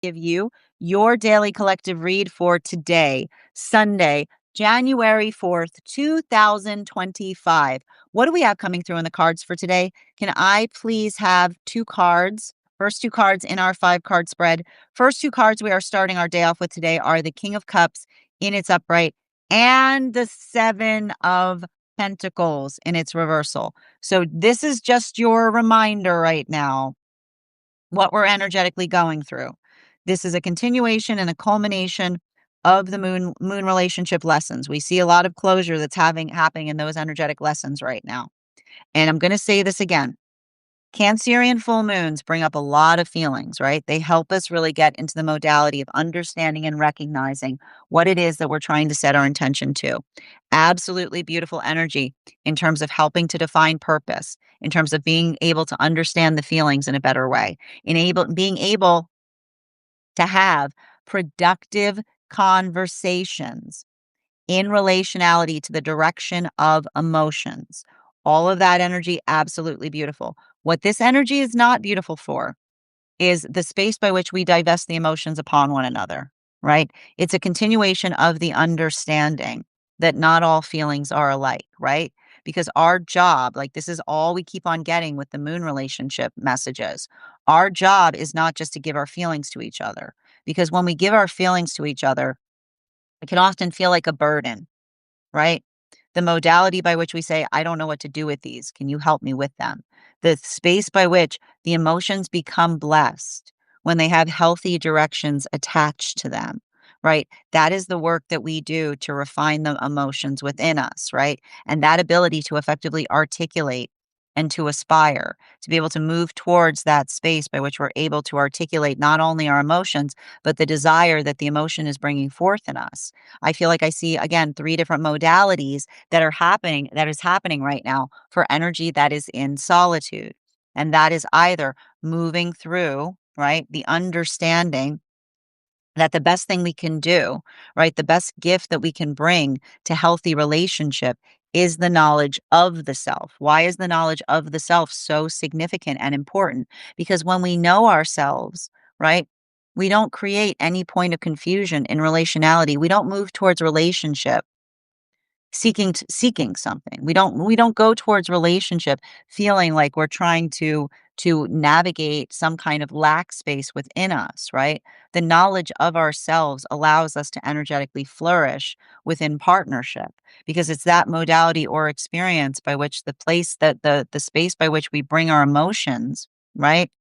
give you your daily collective read for today, Sunday, January 4th, 2025. What do we have coming through in the cards for today? Can I please have two cards? First two cards in our 5-card spread. First two cards we are starting our day off with today are the King of Cups in its upright and the 7 of Pentacles in its reversal. So this is just your reminder right now what we're energetically going through. This is a continuation and a culmination of the moon relationship lessons. We see a lot of closure that's happening in those energetic lessons right now. And I'm going to say this again. Cancerian full moons bring up a lot of feelings, right? They help us really get into the modality of understanding and recognizing what it is that we're trying to set our intention to. Absolutely beautiful energy in terms of helping to define purpose, in terms of being able to understand the feelings in a better way, being able to have productive conversations in relationality to the direction of emotions. All of that energy, absolutely beautiful. What this energy is not beautiful for is the space by which we divest the emotions upon one another, right? It's a continuation of the understanding that not all feelings are alike, right? Because our job, like this is all we keep on getting with the moon relationship messages. Our job is not just to give our feelings to each other, because when we give our feelings to each other, it can often feel like a burden, right? The modality by which we say, I don't know what to do with these. Can you help me with them? The space by which the emotions become blessed when they have healthy directions attached to them, right? That is the work that we do to refine the emotions within us, right? And that ability to effectively articulate and to aspire, to be able to move towards that space by which we're able to articulate not only our emotions, but the desire that the emotion is bringing forth in us. I feel like I see, again, 3 different modalities that is happening right now for energy that is in solitude. And that is either moving through, right, the understanding that the best thing we can do, right, the best gift that we can bring to healthy relationship is the knowledge of the self. Why is the knowledge of the self so significant and important? Because when we know ourselves, right, we don't create any point of confusion in relationality. We don't move towards relationship seeking something. We don't go towards relationship feeling like we're trying to navigate some kind of lack space within us, right? The knowledge of ourselves allows us to energetically flourish within partnership because it's that modality or experience by which the space by which we bring our emotions, right?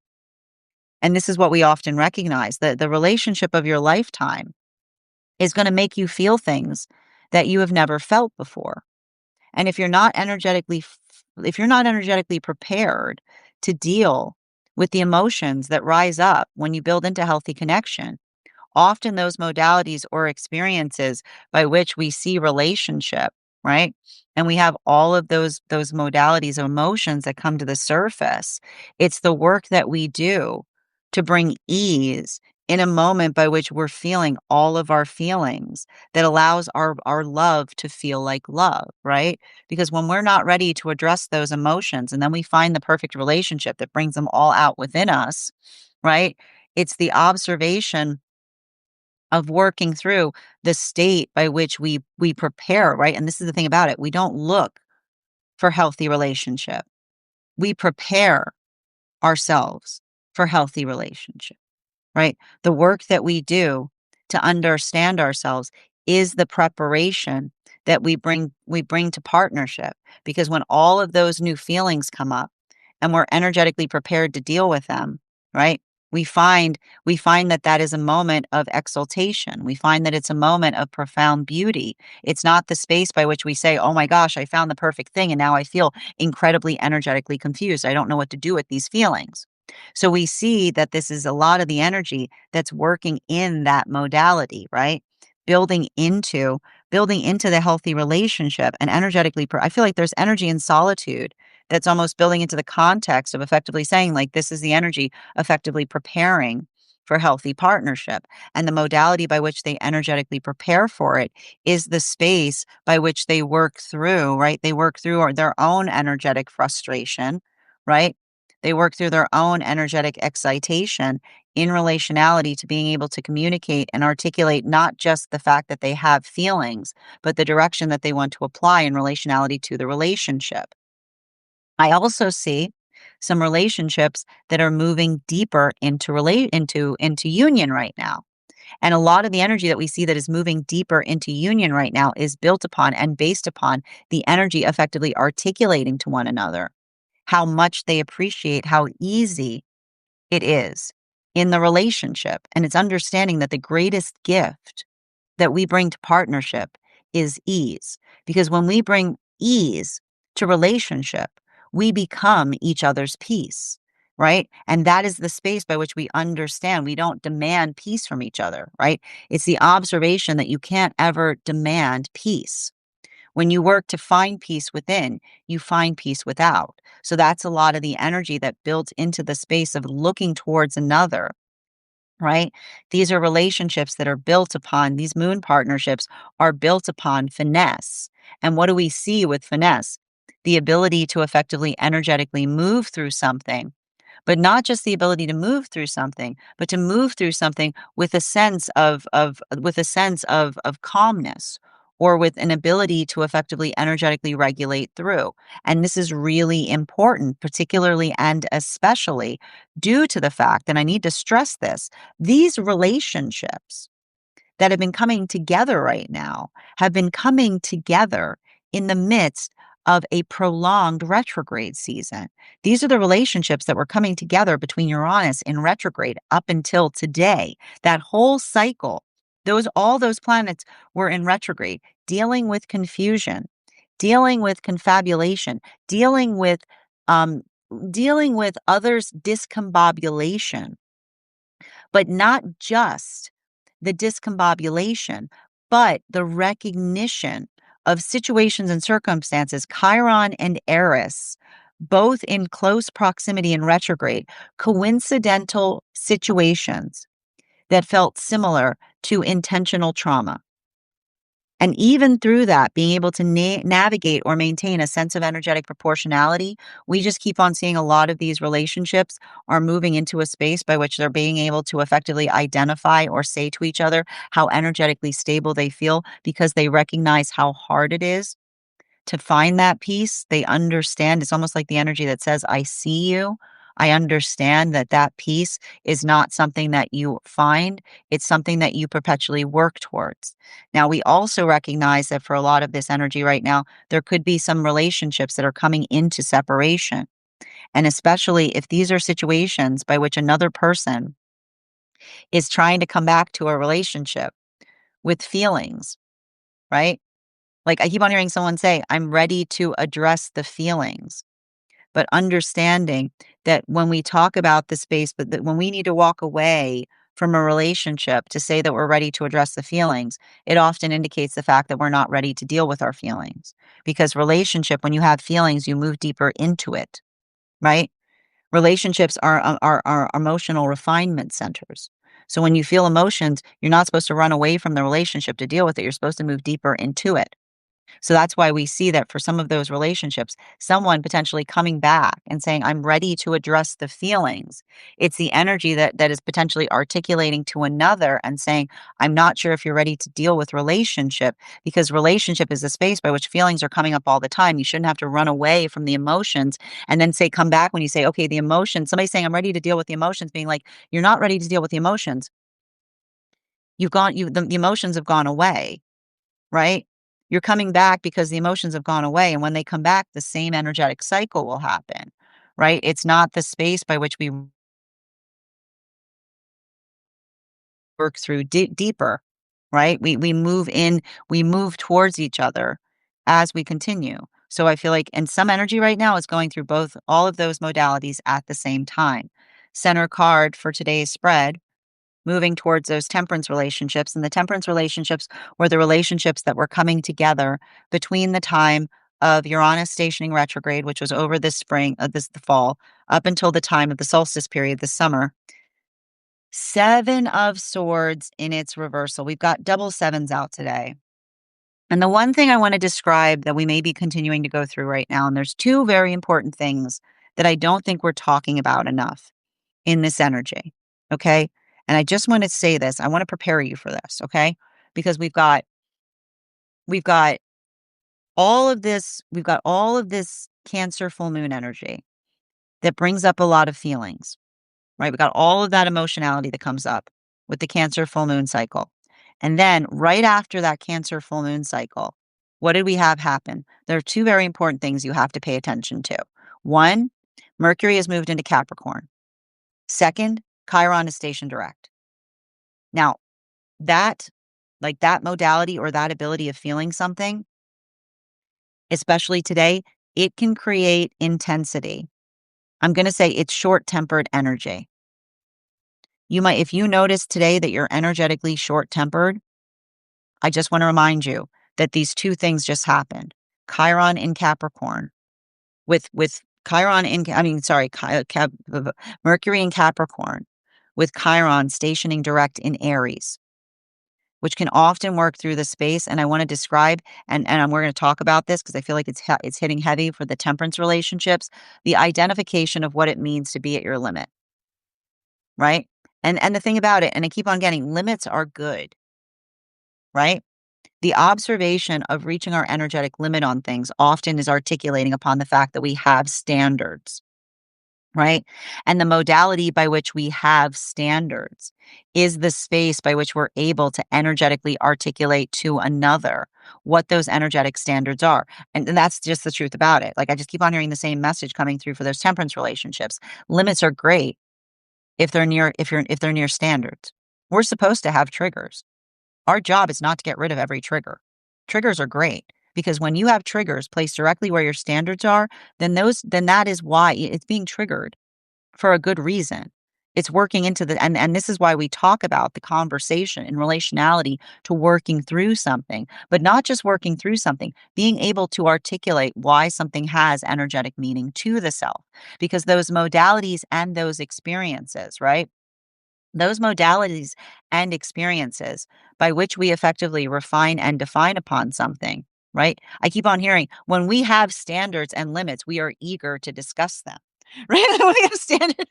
And this is what we often recognize, that the relationship of your lifetime is going to make you feel things that you have never felt before. And if you're not energetically prepared to deal with the emotions that rise up when you build into healthy connection, often those modalities or experiences by which we see relationship, right? And we have all of those modalities of emotions that come to the surface. It's the work that we do to bring ease in a moment by which we're feeling all of our feelings that allows our love to feel like love, right? Because when we're not ready to address those emotions and then we find the perfect relationship that brings them all out within us, right? It's the observation of working through the state by which we prepare, right? And this is the thing about it. We don't look for healthy relationship. We prepare ourselves for healthy relationship, right? The work that we do to understand ourselves is the preparation that we bring to partnership, because when all of those new feelings come up and we're energetically prepared to deal with them, right? We find that that is a moment of exaltation. We find that it's a moment of profound beauty. It's not the space by which we say, "Oh my gosh, I found the perfect thing and now I feel incredibly energetically confused. I don't know what to do with these feelings." So we see that this is a lot of the energy that's working in that modality, right? Building into building into the healthy relationship and I feel like there's energy in solitude that's almost building into the context of effectively saying, like, this is the energy effectively preparing for healthy partnership. And the modality by which they energetically prepare for it is the space by which they work through, right? They work through their own energetic frustration, right? They work through their own energetic excitation in relationality to being able to communicate and articulate not just the fact that they have feelings, but the direction that they want to apply in relationality to the relationship. I also see some relationships that are moving deeper into union right now. And a lot of the energy that we see that is moving deeper into union right now is built upon and based upon the energy effectively articulating to one another how much they appreciate how easy it is in the relationship. And it's understanding that the greatest gift that we bring to partnership is ease. Because when we bring ease to relationship, we become each other's peace, right? And that is the space by which we understand. We don't demand peace from each other, right? It's the observation that you can't ever demand peace. When you work to find peace within, you find peace without. So that's a lot of the energy that builds into the space of looking towards another, right? These are relationships that are built upon, these moon partnerships are built upon finesse. And what do we see with finesse? The ability to effectively energetically move through something, but not just the ability to move through something, but to move through something with a sense of calmness, or with an ability to effectively energetically regulate through. And this is really important, particularly and especially due to the fact, and I need to stress this, these relationships that have been coming together right now have been coming together in the midst of a prolonged retrograde season. These are the relationships that were coming together between Uranus in retrograde up until today. That whole cycle, all those planets were in retrograde, dealing with confusion, dealing with confabulation, dealing with um dealing with others' discombobulation, but not just the discombobulation, but the recognition of situations and circumstances, Chiron and Eris, both in close proximity in retrograde, coincidental situations that felt similar to intentional trauma. And even through that, being able to navigate or maintain a sense of energetic proportionality, we just keep on seeing a lot of these relationships are moving into a space by which they're being able to effectively identify or say to each other how energetically stable they feel because they recognize how hard it is to find that peace. They understand. It's almost like the energy that says, I see you. I understand that that peace is not something that you find. It's something that you perpetually work towards. Now, we also recognize that for a lot of this energy right now, there could be some relationships that are coming into separation. And especially if these are situations by which another person is trying to come back to a relationship with feelings, right? Like I keep on hearing someone say, I'm ready to address the feelings, but understanding that when we talk about the space, but that when we need to walk away from a relationship to say that we're ready to address the feelings, it often indicates the fact that we're not ready to deal with our feelings. Because relationship, when you have feelings, you move deeper into it, right? Relationships are emotional refinement centers. So when you feel emotions, you're not supposed to run away from the relationship to deal with it. You're supposed to move deeper into it. So that's why we see that for some of those relationships, someone potentially coming back and saying, I'm ready to address the feelings. It's the energy that is potentially articulating to another and saying, I'm not sure if you're ready to deal with relationship, because relationship is a space by which feelings are coming up all the time. You shouldn't have to run away from the emotions and then say, come back when you say, okay, the emotions, somebody saying, I'm ready to deal with the emotions, being like, you're not ready to deal with the emotions. The emotions have gone away, right? You're coming back because the emotions have gone away. And when they come back, the same energetic cycle will happen, right? It's not the space by which we work through deeper, right? We move in, we move towards each other as we continue. So I feel like, and some energy right now is going through both, all of those modalities at the same time. Center card for today's spread, moving towards those temperance relationships. And the temperance relationships were the relationships that were coming together between the time of Uranus stationing retrograde, which was over this spring, the fall, up until the time of the solstice period this summer. Seven of Swords in its reversal. We've got double sevens out today. And the one thing I want to describe that we may be continuing to go through right now, and there's two very important things that I don't think we're talking about enough in this energy. okay? And I just want to say this. I want to prepare you for this, okay? Because we've got all of this Cancer full moon energy that brings up a lot of feelings, right? We got all of that emotionality that comes up with the Cancer full moon cycle. And then right after that Cancer full moon cycle, what did we have happen? There are two very important things you have to pay attention to. One, Mercury has moved into Capricorn. Second, Chiron is stationed direct. Now, that, like that modality or that ability of feeling something, especially today, it can create intensity. I'm going to say it's short-tempered energy. If you notice today that you're energetically short-tempered, I just want to remind you that these two things just happened. Chiron in Capricorn with Chiron in, I mean, sorry, Mercury in Capricorn with Chiron stationing direct in Aries, which can often work through the space. And I want to describe, and we're going to talk about this because I feel like it's hitting heavy for the temperance relationships, the identification of what it means to be at your limit, right? And the thing about it, and I keep on getting, limits are good, right? The observation of reaching our energetic limit on things often is articulating upon the fact that we have standards, right? And the modality by which we have standards is the space by which we're able to energetically articulate to another what those energetic standards are. And that's just the truth about it. Like I just keep on hearing the same message coming through for those temperance relationships. Limits are great if they're near standards. We're supposed to have triggers. Our job is not to get rid of every trigger. Triggers are great because when you have triggers placed directly where your standards are, then that is why it's being triggered for a good reason. It's working into and this is why we talk about the conversation in relationality to working through something, but not just working through something, being able to articulate why something has energetic meaning to the self, because those modalities and those experiences, right? Those modalities and experiences by which we effectively refine and define upon something, right? I keep on hearing when we have standards and limits, we are eager to discuss them, right? When we have standards,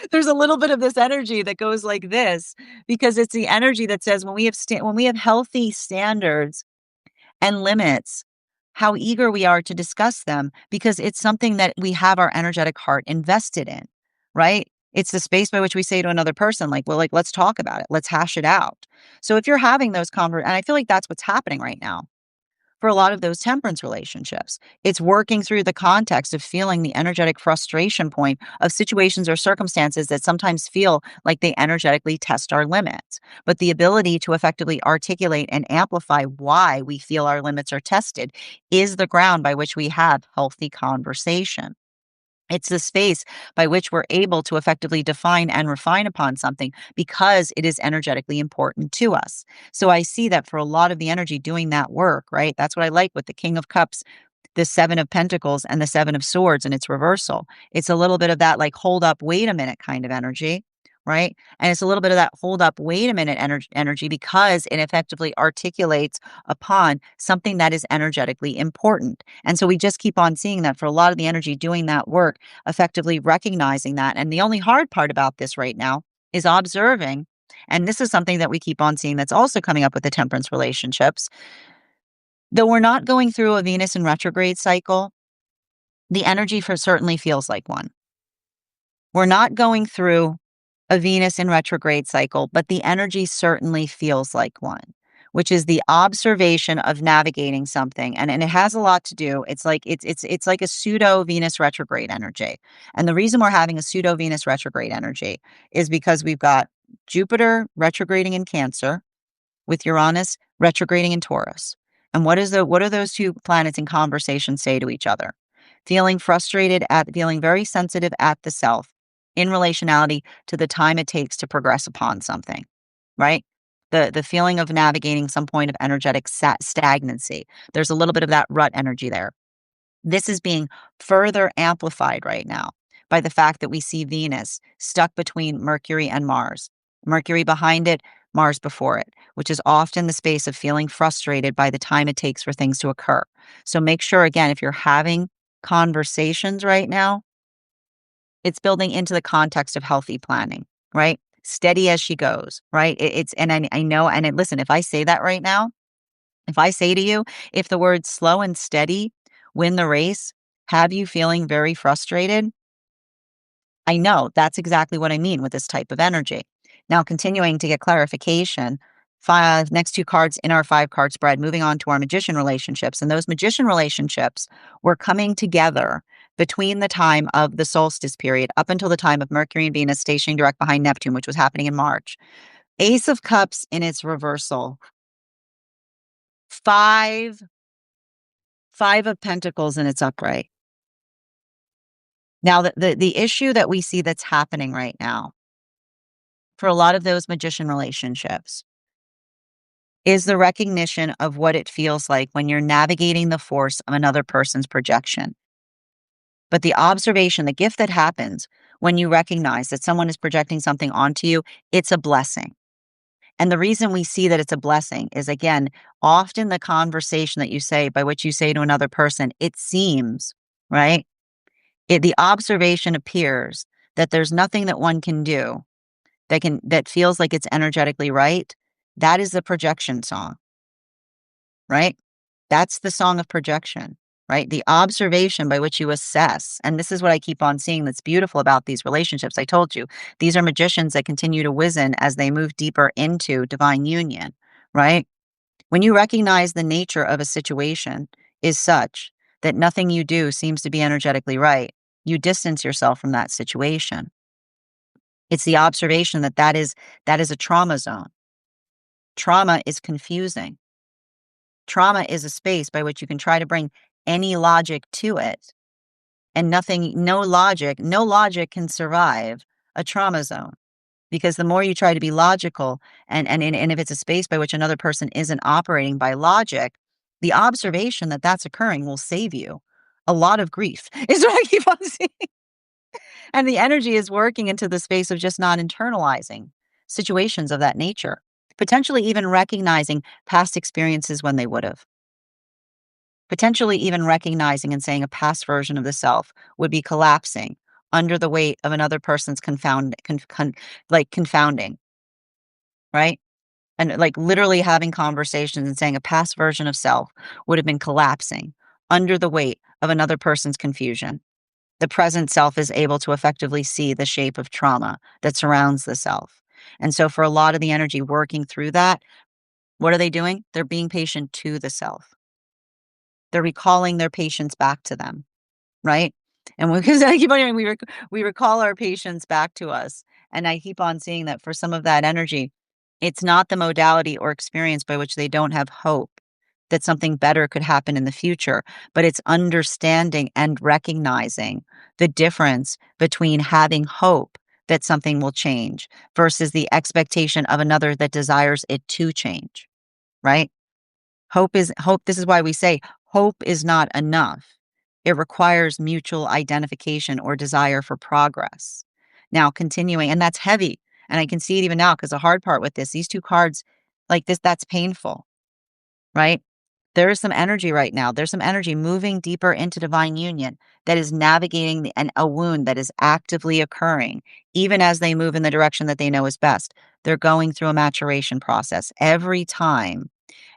there's a little bit of this energy that goes like this because it's the energy that says when we have healthy standards and limits, how eager we are to discuss them because it's something that we have our energetic heart invested in, right? It's the space by which we say to another person, like, well, like, let's talk about it. Let's hash it out. So if you're having those and I feel like that's what's happening right now for a lot of those temperance relationships. It's working through the context of feeling the energetic frustration point of situations or circumstances that sometimes feel like they energetically test our limits. But the ability to effectively articulate and amplify why we feel our limits are tested is the ground by which we have healthy conversation. It's the space by which we're able to effectively define and refine upon something because it is energetically important to us. So I see that for a lot of the energy doing that work, right? That's what I like with the King of Cups, the Seven of Pentacles, and the Seven of Swords and its reversal. It's a little bit of that, like, hold up, wait a minute kind of energy, right? And it's a little bit of that hold up, wait a minute energy because it effectively articulates upon something that is energetically important. And so we just keep on seeing that for a lot of the energy doing that work, effectively recognizing that. And the only hard part about this right now is observing. And this is something that we keep on seeing that's also coming up with the temperance relationships. Though we're not going through a Venus in retrograde cycle, the energy for certainly feels like one. We're not going through a Venus in retrograde cycle, but the energy certainly feels like one, which is the observation of navigating something. And it has a lot to do. It's like a pseudo Venus retrograde energy. And the reason we're having a pseudo Venus retrograde energy is because we've got Jupiter retrograding in Cancer with Uranus retrograding in Taurus. And what are those two planets in conversation say to each other? Feeling frustrated feeling very sensitive at the self in relationality to the time it takes to progress upon something, right? The feeling of navigating some point of energetic stagnancy. There's a little bit of that rut energy there. This is being further amplified right now by the fact that we see Venus stuck between Mercury and Mars. Mercury behind it, Mars before it, which is often the space of feeling frustrated by the time it takes for things to occur. So make sure, again, if you're having conversations right now, It's building into the context of healthy planning, right? Steady as she goes, right? It's and I know and listen, if I say that right now, if I say to you, if the words slow and steady win the race, have you feeling very frustrated? I know that's exactly what I mean with this type of energy. Now, continuing to get clarification, five next two cards in our five card spread, moving on to our magician relationships. And those magician relationships were coming together between the time of the solstice period up until the time of Mercury and Venus stationing direct behind Neptune, which was happening in March. Ace of Cups in its reversal, five, five of Pentacles in its upright. Now, the issue that we see that's happening right now for a lot of those magician relationships is the recognition of what it feels like when you're navigating the force of another person's projection. But the observation, the gift that happens when you recognize that someone is projecting something onto you, it's a blessing. And the reason we see that it's a blessing is, again, often the conversation that you say, by which you say to another person, it seems, right? The observation appears that there's nothing that one can do that feels like it's energetically right. That is the projection song, right? That's the song of projection, right? The observation by which you assess. And this is what I keep on seeing that's beautiful about these relationships. I told you, these are magicians that continue to wizen as they move deeper into divine union, right? When you recognize the nature of a situation is such that nothing you do seems to be energetically right, you distance yourself from that situation. It's the observation that is a trauma zone. Trauma is confusing. Trauma is a space by which you can try to bring any logic to it, and no logic can survive a trauma zone, because the more you try to be logical and if it's a space by which another person isn't operating by logic, the observation that that's occurring will save you a lot of grief is what I keep on seeing. And the energy is working into the space of just not internalizing situations of that nature, potentially even recognizing past experiences when they would have. Potentially even recognizing and saying a past version of the self would be collapsing under the weight of another person's confounding, right? And like literally having conversations and saying a past version of self would have been collapsing under the weight of another person's confusion. The present self is able to effectively see the shape of trauma that surrounds the self. And so for a lot of the energy working through that, what are they doing? They're being patient to the self. They're recalling their patience back to them, right? And because I keep on hearing we recall our patients back to us. And I keep on seeing that for some of that energy, it's not the modality or experience by which they don't have hope that something better could happen in the future, but it's understanding and recognizing the difference between having hope that something will change versus the expectation of another that desires it to change, right? Hope. This is why we say hope is not enough. It requires mutual identification or desire for progress. Now, continuing, and that's heavy. And I can see it even now because the hard part with this, these two cards like this, that's painful, right? There is some energy right now. There's some energy moving deeper into divine union that is navigating a wound that is actively occurring, even as they move in the direction that they know is best. They're going through a maturation process every time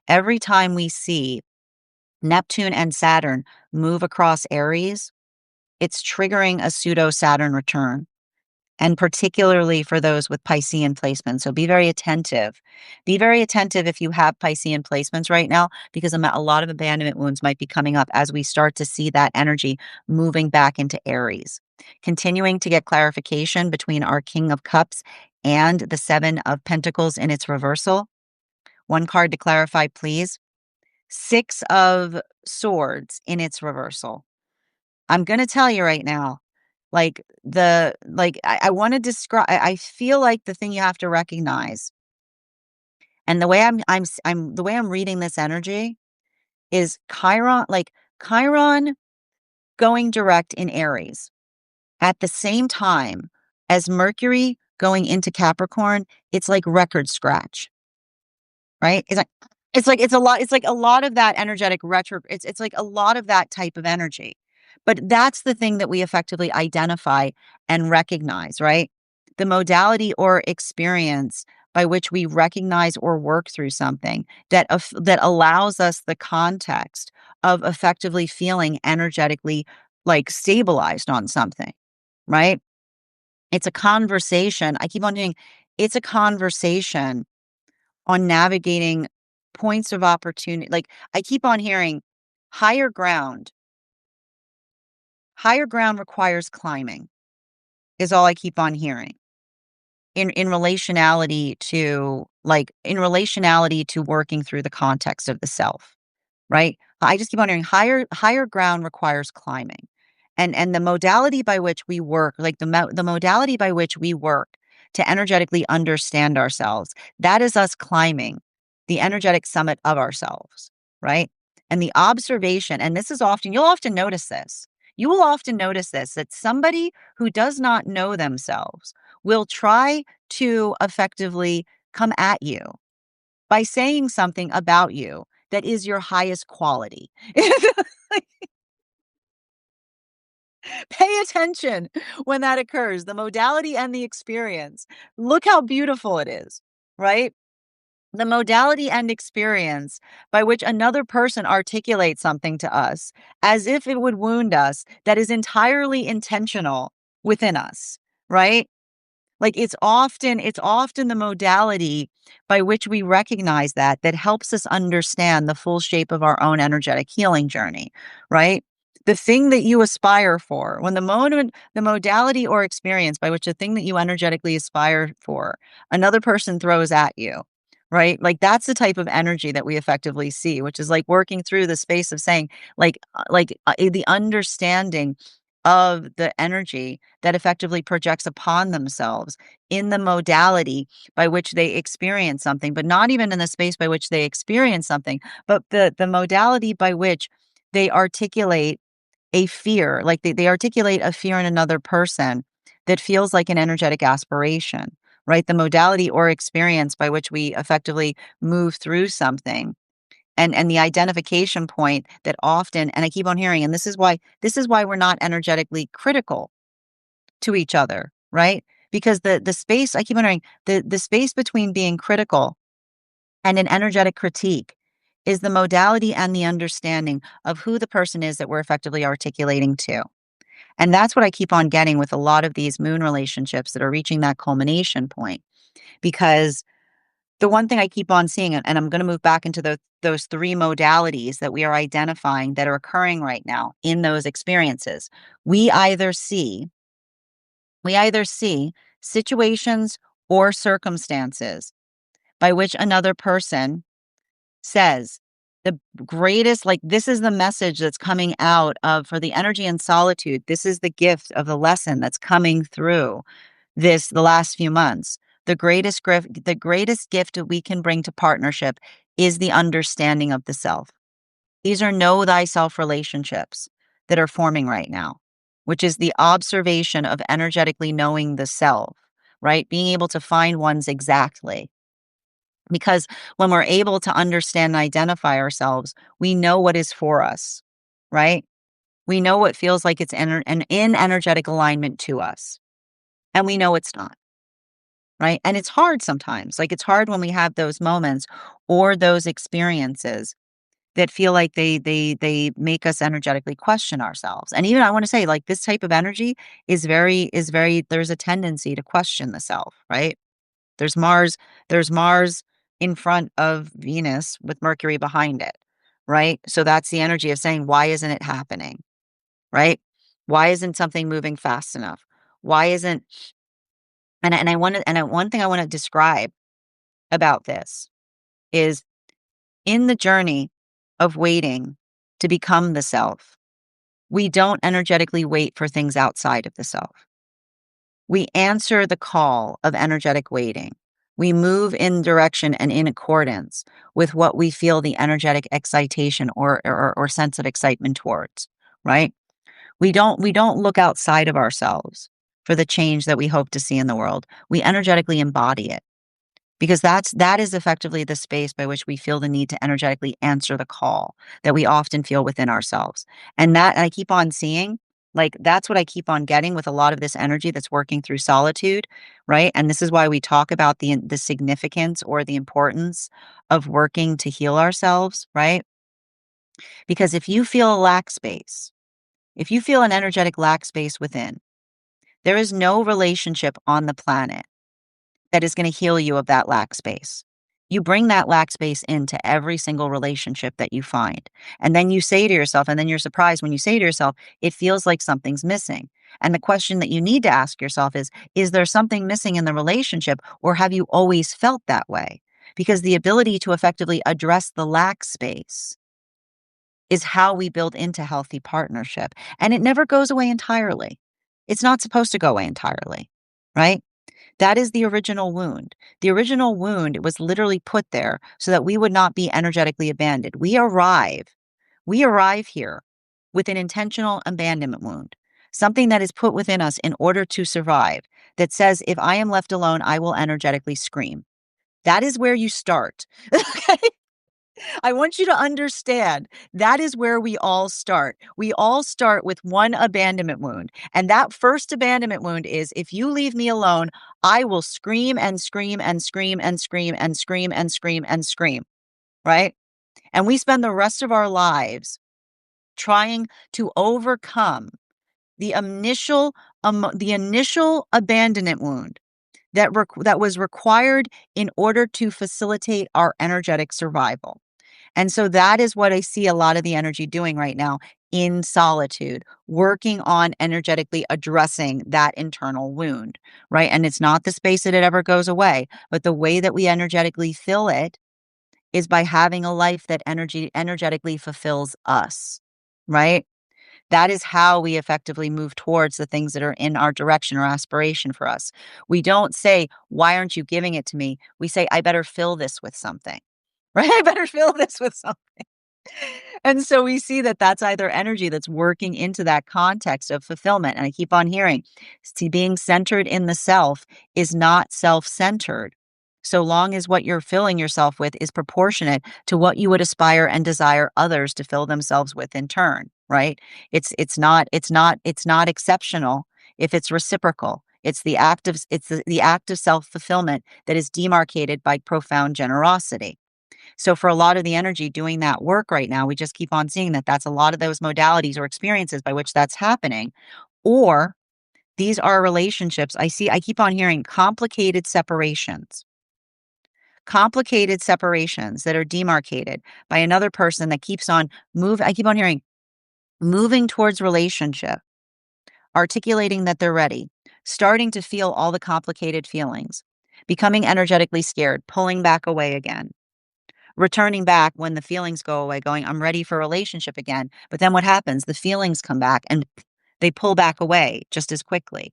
we see Neptune and Saturn move across Aries, it's triggering a pseudo Saturn return. And particularly for those with Piscean placements. So be very attentive. Be very attentive if you have Piscean placements right now, because a lot of abandonment wounds might be coming up as we start to see that energy moving back into Aries. Continuing to get clarification between our King of Cups and the Seven of Pentacles in its reversal. One card to clarify, please. Six of Swords in its reversal. I'm going to tell you right now, I want to describe, I feel like the thing you have to recognize, and the way the way I'm reading this energy is Chiron going direct in Aries at the same time as Mercury going into Capricorn. It's like record scratch, right? It's like a lot of that energetic retro. It's like a lot of that type of energy. But that's the thing that we effectively identify and recognize, right? The modality or experience by which we recognize or work through something that allows us the context of effectively feeling energetically like stabilized on something, right? It's a conversation. I keep on doing it's a conversation on navigating points of opportunity. Like I keep on hearing higher ground. Higher ground requires climbing is all I keep on hearing in relationality to in relationality to working through the context of the self. Right? I just keep wondering higher ground requires climbing. And the modality by which we work, like the modality by which we work to energetically understand ourselves, that is us climbing the energetic summit of ourselves, right? And the observation, and this is often you'll often notice this. You will often notice this that somebody who does not know themselves will try to effectively come at you by saying something about you that is your highest quality. Like, pay attention when that occurs, the modality and the experience. Look how beautiful it is, right? The modality and experience by which another person articulates something to us as if it would wound us that is entirely intentional within us, right? Like, it's often the modality by which we recognize that helps us understand the full shape of our own energetic healing journey, right? The thing that you aspire for, when the modality or experience by which the thing that you energetically aspire for, another person throws at you, right? Like, that's the type of energy that we effectively see, which is, like, working through the space of saying, the understanding of the energy that effectively projects upon themselves in the modality by which they experience something, but not even in the space by which they experience something, but the modality by which they articulate a fear, like they articulate a fear in another person that feels like an energetic aspiration, right? The modality or experience by which we effectively move through something and the identification point that often, and I keep on hearing, and this is why we're not energetically critical to each other, right? Because the space, I keep on hearing, the space between being critical and an energetic critique is the modality and the understanding of who the person is that we're effectively articulating to. And that's what I keep on getting with a lot of these moon relationships that are reaching that culmination point. Because the one thing I keep on seeing, and I'm going to move back into those three modalities that we are identifying that are occurring right now in those experiences. We either see, we either see situations or circumstances by which another person says the greatest, like this is the message that's coming out of for the energy and solitude. This is the gift of the lesson that's coming through the last few months. The greatest gift that we can bring to partnership is the understanding of the self. These are know thyself relationships that are forming right now, which is the observation of energetically knowing the self, right? Being able to find one's exactly. Because when we're able to understand and identify ourselves, we know what is for us, right? We know what feels like it's in energetic alignment to us, and we know it's not. Right? And it's hard sometimes. Like it's hard when we have those moments or those experiences that feel like they make us energetically question ourselves. And even I want to say like this type of energy is very there's a tendency to question the self, right? There's Mars there's Mars in front of Venus with Mercury behind it, right? So that's the energy of saying why isn't it happening, right? Why isn't something moving fast enough? Why isn't and I want to and one thing I want to describe about this is in the journey of waiting to become the self, we don't energetically wait for things outside of the self. We answer the call of energetic waiting. We move in direction and in accordance with what we feel the energetic excitation or sense of excitement towards, right? We don't look outside of ourselves for the change that we hope to see in the world. We energetically embody it. because that is effectively the space by which we feel the need to energetically answer the call that we often feel within ourselves. And I keep on seeing, like, that's what I keep on getting with a lot of this energy that's working through solitude, right? And this is why we talk about the significance or the importance of working to heal ourselves, right? Because if you feel a lack space, if you feel an energetic lack space within, there is no relationship on the planet that is going to heal you of that lack space. You bring that lack space into every single relationship that you find. And then you say to yourself, and then you're surprised when you say to yourself, it feels like something's missing. And the question that you need to ask yourself is there something missing in the relationship, or have you always felt that way? Because the ability to effectively address the lack space is how we build into healthy partnership. And it never goes away entirely. It's not supposed to go away entirely, right? That is the original wound. The original wound was literally put there so that we would not be energetically abandoned. We arrive here with an intentional abandonment wound, something that is put within us in order to survive, that says, if I am left alone, I will energetically scream. That is where you start. Okay? I want you to understand that is where we all start. We all start with one abandonment wound. And that first abandonment wound is, if you leave me alone, I will scream and scream and scream and scream and scream and scream and scream. Right? And we spend the rest of our lives trying to overcome the initial abandonment wound that was required in order to facilitate our energetic survival. And so that is what I see a lot of the energy doing right now in solitude, working on energetically addressing that internal wound, right? And it's not the space that it ever goes away, but the way that we energetically fill it is by having a life that energetically fulfills us, right? That is how we effectively move towards the things that are in our direction or aspiration for us. We don't say, "Why aren't you giving it to me?" We say, "I better fill this with something." Right? I better fill this with something. And so we see that that's either energy that's working into that context of fulfillment. And I keep on hearing, see, being centered in the self is not self centered. So long as what you're filling yourself with is proportionate to what you would aspire and desire others to fill themselves with in turn, right? It's not exceptional if it's reciprocal. It's the act of self-fulfillment that is demarcated by profound generosity. So for a lot of the energy doing that work right now, we just keep on seeing that that's a lot of those modalities or experiences by which that's happening. Or these are relationships. I keep on hearing complicated separations that are demarcated by another person that keeps on I keep on hearing moving towards relationship, articulating that they're ready, starting to feel all the complicated feelings, becoming energetically scared, pulling back away again, returning back when the feelings go away, going, I'm ready for a relationship again. But then what happens? The feelings come back and they pull back away just as quickly.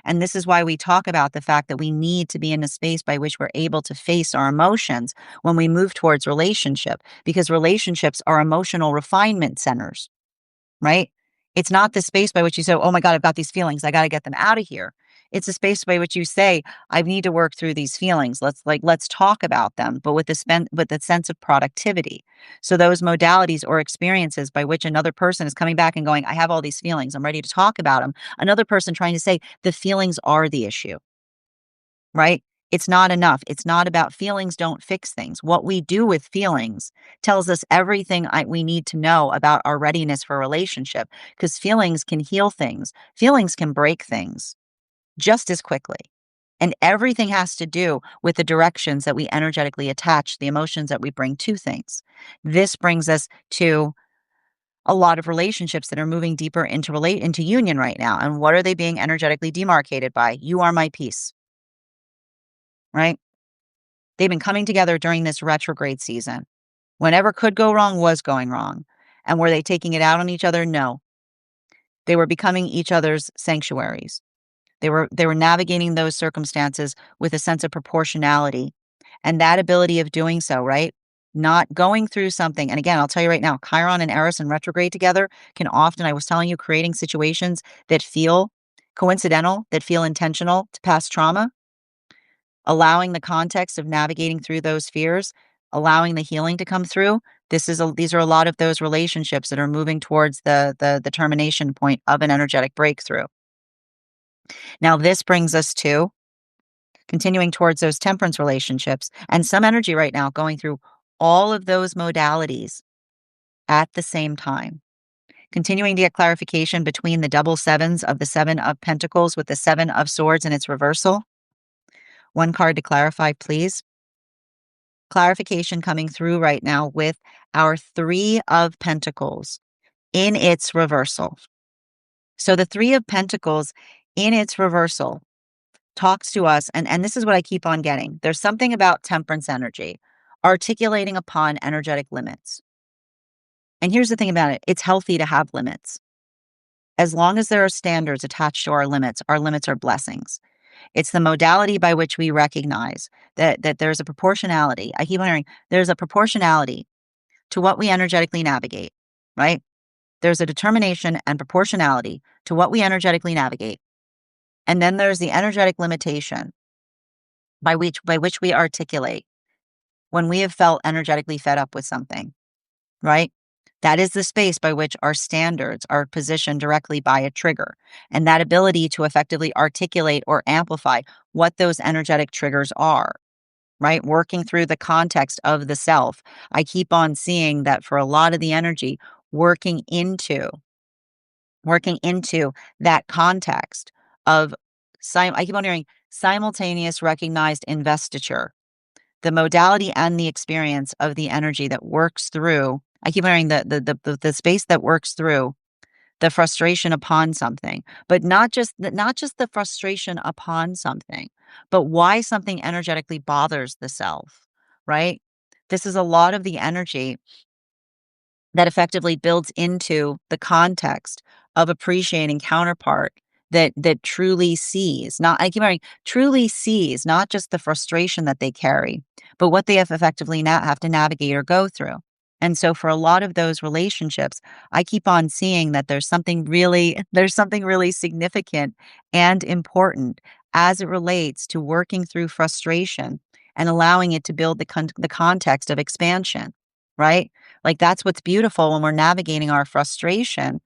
And this is why we talk about the fact that we need to be in a space by which we're able to face our emotions when we move towards relationship, because relationships are emotional refinement centers, right? It's not the space by which you say, oh my God, I've got these feelings. I got to get them out of here. It's a space by which you say, I need to work through these feelings. Let's talk about them, but with the sense of productivity. So those modalities or experiences by which another person is coming back and going, I have all these feelings. I'm ready to talk about them. Another person trying to say the feelings are the issue, right? It's not enough. It's not about feelings don't fix things. What we do with feelings tells us everything we need to know about our readiness for a relationship, because feelings can heal things. Feelings can break things just as quickly. And everything has to do with the directions that we energetically attach, the emotions that we bring to things. This brings us to a lot of relationships that are moving deeper into union right now. And what are they being energetically demarcated by? You are my peace, right? They've been coming together during this retrograde season. Whenever could go wrong was going wrong. And were they taking it out on each other? No. They were becoming each other's sanctuaries. They were navigating those circumstances with a sense of proportionality and that ability of doing so, right? Not going through something. And again, I'll tell you right now, Chiron and Eris and retrograde together can often, I was telling you, creating situations that feel coincidental, that feel intentional to past trauma. allowing the context of navigating through those fears, allowing the healing to come through. These are a lot of those relationships that are moving towards the termination point of an energetic breakthrough. Now, this brings us to continuing towards those temperance relationships and some energy right now going through all of those modalities at the same time. Continuing to get clarification between the double sevens of the Seven of Pentacles with the Seven of Swords in its reversal. One card to clarify, please. Clarification coming through right now with our Three of Pentacles in its reversal. So the Three of Pentacles in its reversal talks to us, and this is what I keep on getting. There's something about temperance energy, articulating upon energetic limits. And here's the thing about it. It's healthy to have limits. As long as there are standards attached to our limits are blessings. It's the modality by which we recognize that there's a proportionality. I keep on hearing there's a proportionality to what we energetically navigate, right? There's a determination and proportionality to what we energetically navigate. And then there's the energetic limitation by which we articulate when we have felt energetically fed up with something, right? That is the space by which our standards are positioned directly by a trigger. And that ability to effectively articulate or amplify what those energetic triggers are, right? Working through the context of the self. I keep on seeing that for a lot of the energy, working into that context of, I keep on hearing simultaneous recognized investiture, the modality and the experience of the energy that works through. I keep hearing the space that works through the frustration upon something, but not just the frustration upon something, but why something energetically bothers the self, right? This is a lot of the energy that effectively builds into the context of appreciating counterpart that truly sees, not I keep hearing truly sees not just the frustration that they carry, but what they have effectively have to navigate or go through. And so for a lot of those relationships, I keep on seeing that there's something really significant and important as it relates to working through frustration and allowing it to build the context of expansion, right? Like that's what's beautiful when we're navigating our frustration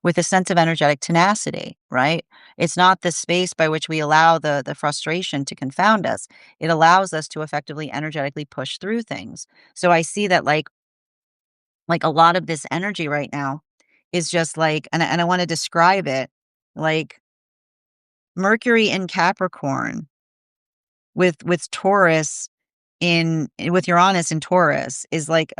with a sense of energetic tenacity, right? It's not the space by which we allow the frustration to confound us. It allows us to effectively energetically push through things. So I see that like a lot of this energy right now is just like, and I want to describe it like Mercury in Capricorn with Taurus with Uranus in Taurus is like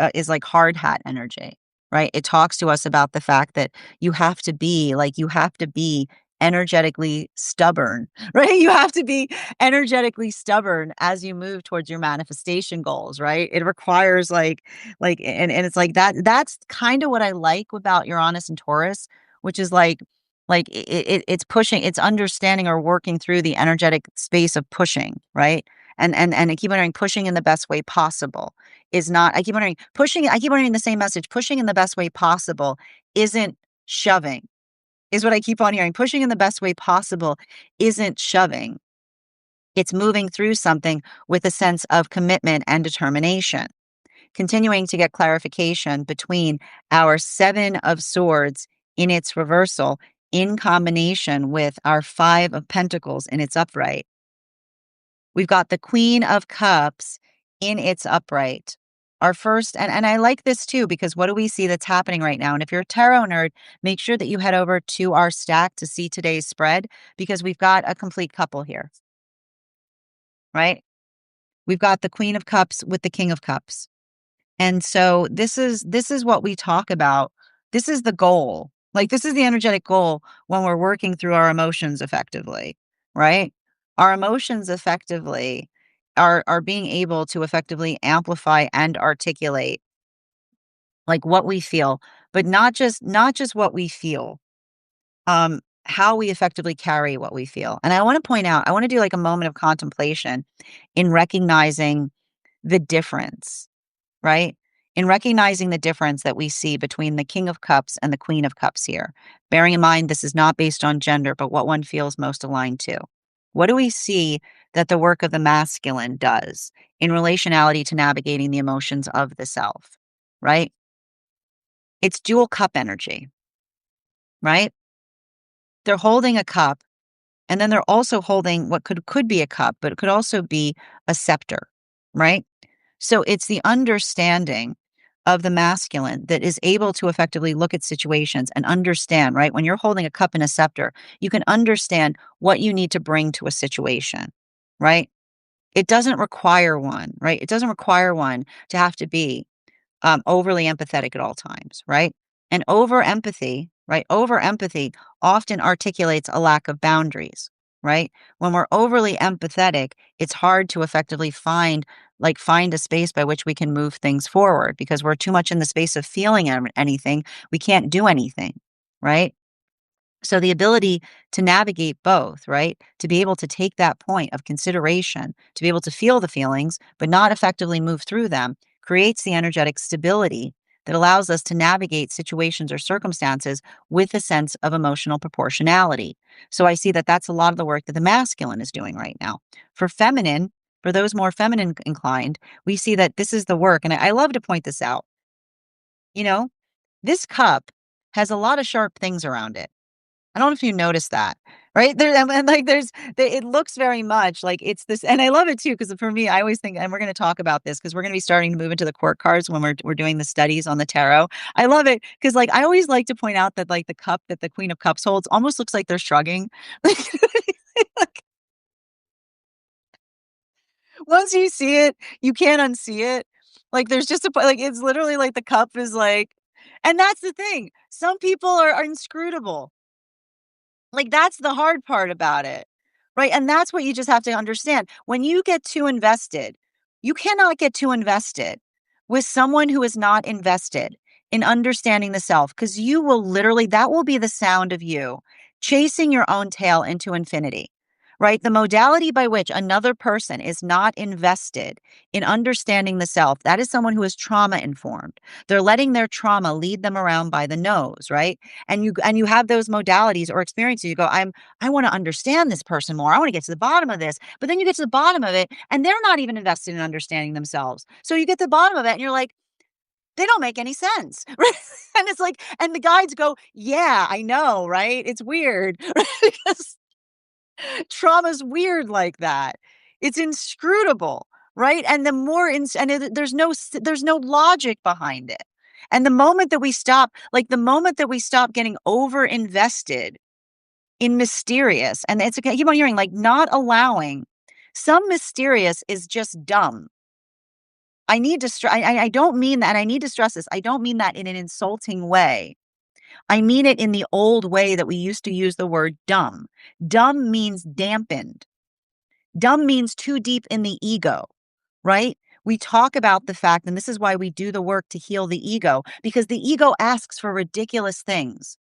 hard hat energy, right? It talks to us about the fact that you have to be energetically stubborn, right? You have to be energetically stubborn as you move towards your manifestation goals, right? It requires and it's like that's kind of what I like about Uranus and Taurus, which is it's pushing, it's understanding or working through the energetic space of pushing, right? And I keep wondering, pushing in the best way possible is not, I keep wondering, I keep wondering the same message, pushing in the best way possible isn't shoving, is what I keep on hearing. Pushing in the best way possible isn't shoving. It's moving through something with a sense of commitment and determination. Continuing to get clarification between our Seven of Swords in its reversal in combination with our Five of Pentacles in its upright. We've got the Queen of Cups in its upright. Our first, and I like this too, because what do we see that's happening right now? And if you're a tarot nerd, make sure that you head over to our stack to see today's spread, because we've got a complete couple here, right? We've got the Queen of Cups with the King of Cups. And so this is what we talk about. This is the goal. Like this is the energetic goal when we're working through our emotions effectively, right? Our emotions effectively are being able to effectively amplify and articulate like what we feel, but not just what we feel. How we effectively carry what we feel. And I want to point out, I want to do like a moment of contemplation in recognizing the difference, right? In recognizing the difference that we see between the King of Cups and the Queen of Cups here, bearing in mind this is not based on gender, but what one feels most aligned to. What do we see that the work of the masculine does in relationality to navigating the emotions of the self, right? It's dual cup energy, right? They're holding a cup and then they're also holding what could be a cup, but it could also be a scepter, right? So it's the understanding of the masculine that is able to effectively look at situations and understand, right? When you're holding a cup and a scepter, you can understand what you need to bring to a situation, right? It doesn't require one, right? It doesn't require one to have to be overly empathetic at all times, right? And over empathy, right? Over empathy often articulates a lack of boundaries, right? When we're overly empathetic, it's hard to effectively find a space by which we can move things forward because we're too much in the space of feeling anything. We can't do anything, right? So the ability to navigate both, right? To be able to take that point of consideration, to be able to feel the feelings, but not effectively move through them, creates the energetic stability that allows us to navigate situations or circumstances with a sense of emotional proportionality. So I see that that's a lot of the work that the masculine is doing right now. For feminine, for those more feminine inclined, we see that this is the work. And I love to point this out. You know, this cup has a lot of sharp things around it. I don't know if you noticed that, right? There and, like, it looks very much like it's this and I love it too, because for me, I always think and we're gonna talk about this because we're gonna be starting to move into the court cards when we're doing the studies on the tarot. I love it because, like, I always like to point out that, like, the cup that the Queen of Cups holds almost looks like they're shrugging. Like, once you see it, you can't unsee it. Like, there's just a po like, it's literally like the cup is like and that's the thing. Some people are inscrutable. Like, that's the hard part about it, right? And that's what you just have to understand. When you get too invested, you cannot get too invested with someone who is not invested in understanding the self, because you will literally, that will be the sound of you chasing your own tail into infinity, right? The modality by which another person is not invested in understanding the self, that is someone who is trauma informed. They're letting their trauma lead them around by the nose, right? And you have those modalities or experiences. You go, I want to understand this person more. I want to get to the bottom of this. But then you get to the bottom of it and they're not even invested in understanding themselves. So you get to the bottom of it and you're like, they don't make any sense. Right? And it's like, and the guides go, yeah, I know, right? It's weird. Right? Because trauma's weird like that. It's inscrutable, right? And the more and there's no logic behind it. And the moment that we stop, like the moment that we stop getting over invested in mysterious, and it's okay, I keep on hearing like not allowing some mysterious is just dumb. I need to I don't mean that, and I need to stress this. I don't mean that in an insulting way. I mean it in the old way that we used to use the word dumb. Dumb means dampened. Dumb means too deep in the ego, right? We talk about the fact, and this is why we do the work to heal the ego, because the ego asks for ridiculous things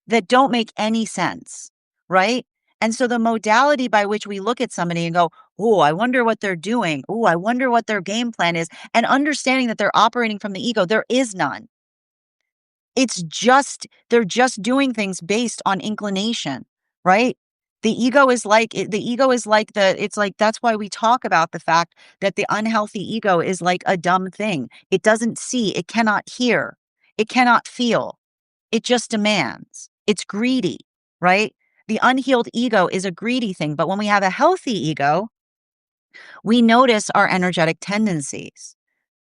that don't make any sense, right? And so the modality by which we look at somebody and go, oh, I wonder what they're doing. Oh, I wonder what their game plan is. And understanding that they're operating from the ego, there is none. It's just they're just doing things based on inclination, right? The ego is like it's like that's why we talk about the fact that the unhealthy ego is like a dumb thing. It doesn't see, it cannot hear, it cannot feel. It just demands. It's greedy, right? The unhealed ego is a greedy thing, but when we have a healthy ego, we notice our energetic tendencies,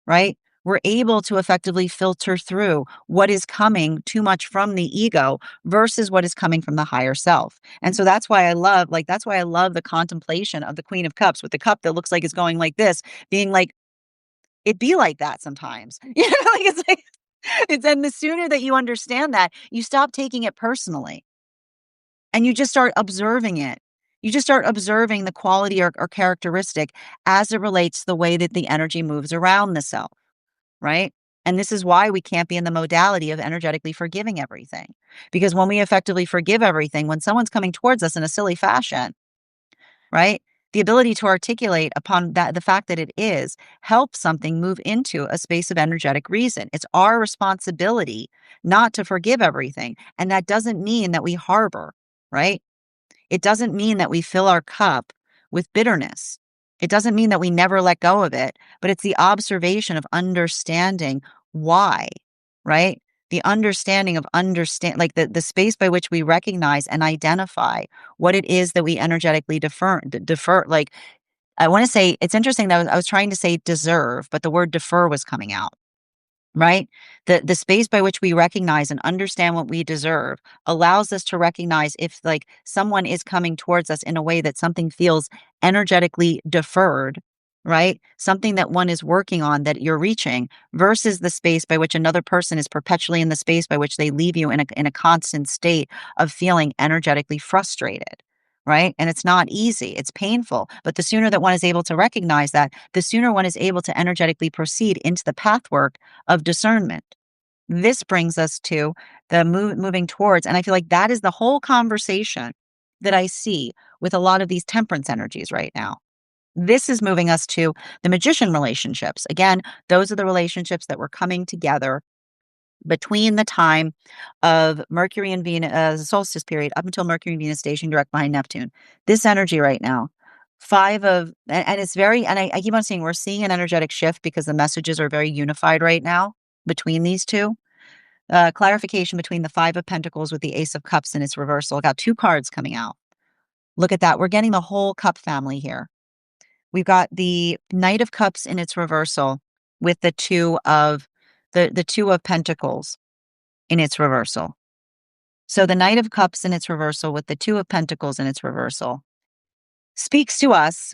right? We're able to effectively filter through what is coming too much from the ego versus what is coming from the higher self. And so that's why I love the contemplation of the Queen of Cups with the cup that looks like it's going like this, being like, it be like that sometimes. Like it's and the sooner that you understand that, you stop taking it personally and you just start observing it. You just start observing the quality or characteristic as it relates to the way that the energy moves around the self, right? And this is why we can't be in the modality of energetically forgiving everything. Because when we effectively forgive everything, when someone's coming towards us in a silly fashion, right? The ability to articulate upon that the fact that it is helps something move into a space of energetic reason. It's our responsibility not to forgive everything. And that doesn't mean that we harbor, right? It doesn't mean that we fill our cup with bitterness. It doesn't mean that we never let go of it, but it's the observation of understanding why, right? The understanding of like the space by which we recognize and identify what it is that we energetically defer. Like I want to say, it's interesting that I was trying to say deserve, but the word defer was coming out. Right? The space by which we recognize and understand what we deserve allows us to recognize if like someone is coming towards us in a way that something feels energetically deferred, right? Something that one is working on that you're reaching versus the space by which another person is perpetually in the space by which they leave you in a constant state of feeling energetically frustrated. Right. And it's not easy. It's painful. But the sooner that one is able to recognize that, the sooner one is able to energetically proceed into the pathwork of discernment. This brings us to the moving towards, and I feel like that is the whole conversation that I see with a lot of these temperance energies right now. This is moving us to the magician relationships. Again, those are the relationships that were coming together between the time of Mercury and Venus, the solstice period, up until Mercury and Venus stationing direct behind Neptune. This energy right now, and it's very, and I keep on saying we're seeing an energetic shift because the messages are very unified right now between these two. Clarification between the Five of Pentacles with the Ace of Cups in its reversal. I got two cards coming out. Look at that. We're getting the whole cup family here. We've got the Knight of Cups in its reversal with the Two of Pentacles in its reversal. So the Knight of Cups in its reversal with the Two of Pentacles in its reversal speaks to us.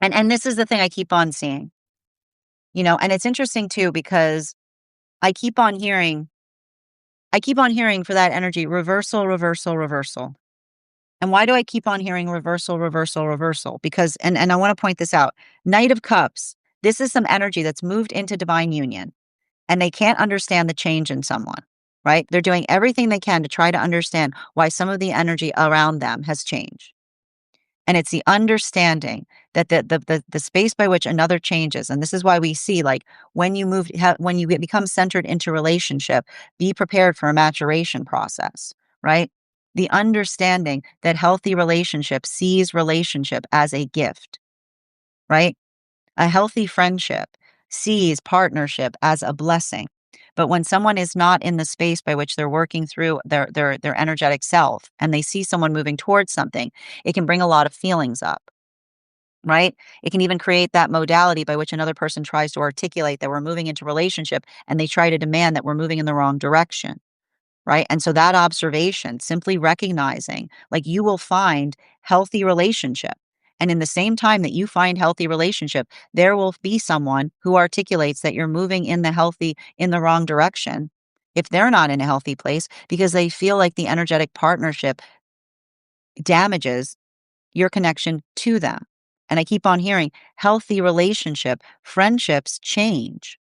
And this is the thing I keep on seeing, and it's interesting too, because I keep on hearing for that energy, reversal, reversal, reversal. And why do I keep on hearing reversal, reversal, reversal? Because, and I want to point this out, Knight of Cups, this is some energy that's moved into divine union and they can't understand the change in someone, right? They're doing everything they can to try to understand why some of the energy around them has changed. And it's the understanding that the space by which another changes. And this is why we see, like, when you become centered into relationship, be prepared for a maturation process, right? The understanding that healthy relationship sees relationship as a gift, right? A healthy friendship sees partnership as a blessing. But when someone is not in the space by which they're working through their energetic self and they see someone moving towards something, it can bring a lot of feelings up, right? It can even create that modality by which another person tries to articulate that we're moving into relationship and they try to demand that we're moving in the wrong direction. Right. And so that observation, simply recognizing, like, you will find healthy relationship. And in the same time that you find healthy relationship, there will be someone who articulates that you're moving in the wrong direction if they're not in a healthy place because they feel like the energetic partnership damages your connection to them. And I keep on hearing healthy relationship, friendships change.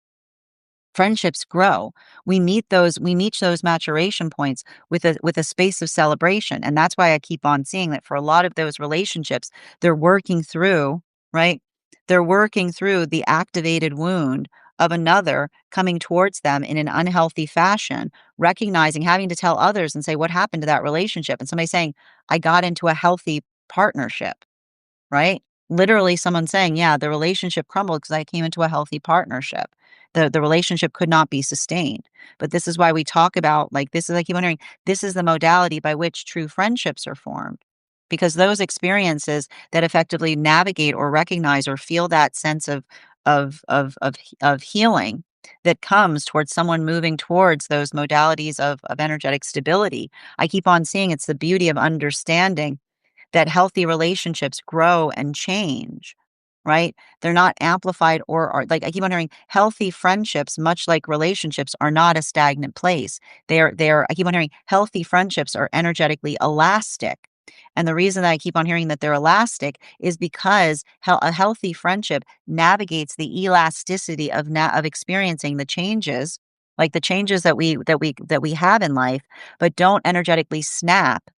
Friendships grow. We reach those maturation points with a space of celebration. And that's why I keep on seeing that for a lot of those relationships, they're working through, right? They're working through the activated wound of another coming towards them in an unhealthy fashion, recognizing, having to tell others and say, what happened to that relationship? And somebody saying, I got into a healthy partnership, right? Literally someone saying, yeah, the relationship crumbled because I came into a healthy partnership. The relationship could not be sustained. But this is why we talk about, like, this is, I keep wondering, this is the modality by which true friendships are formed. Because those experiences that effectively navigate or recognize or feel that sense of healing that comes towards someone moving towards those modalities of energetic stability. I keep on seeing it's the beauty of understanding that healthy relationships grow and change, right? They're not amplified or like I keep wondering, healthy friendships, much like relationships, are not a stagnant place. I keep wondering, healthy friendships are energetically elastic. And the reason that I keep on hearing that they're elastic is because a healthy friendship navigates the elasticity of experiencing the changes, like the changes that we have in life, but don't energetically snap,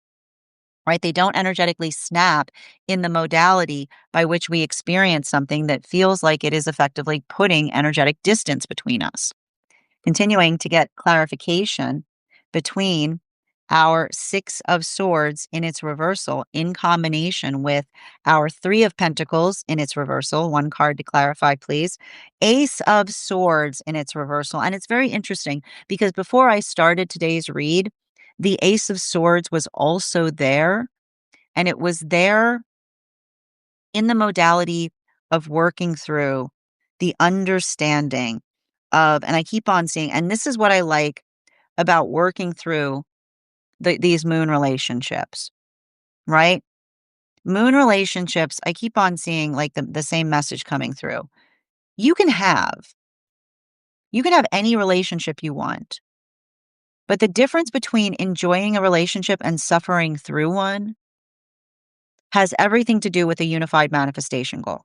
right? They don't energetically snap in the modality by which we experience something that feels like it is effectively putting energetic distance between us. Continuing to get clarification between our Six of Swords in its reversal in combination with our Three of Pentacles in its reversal. One card to clarify, please. Ace of Swords in its reversal. And it's very interesting because before I started today's read, the Ace of Swords was also there. And it was there in the modality of working through the understanding of, and I keep on seeing, and this is what I like about working through these moon relationships, right? Moon relationships, I keep on seeing like the same message coming through. You can have, you can have any relationship you want, but the difference between enjoying a relationship and suffering through one has everything to do with a unified manifestation goal,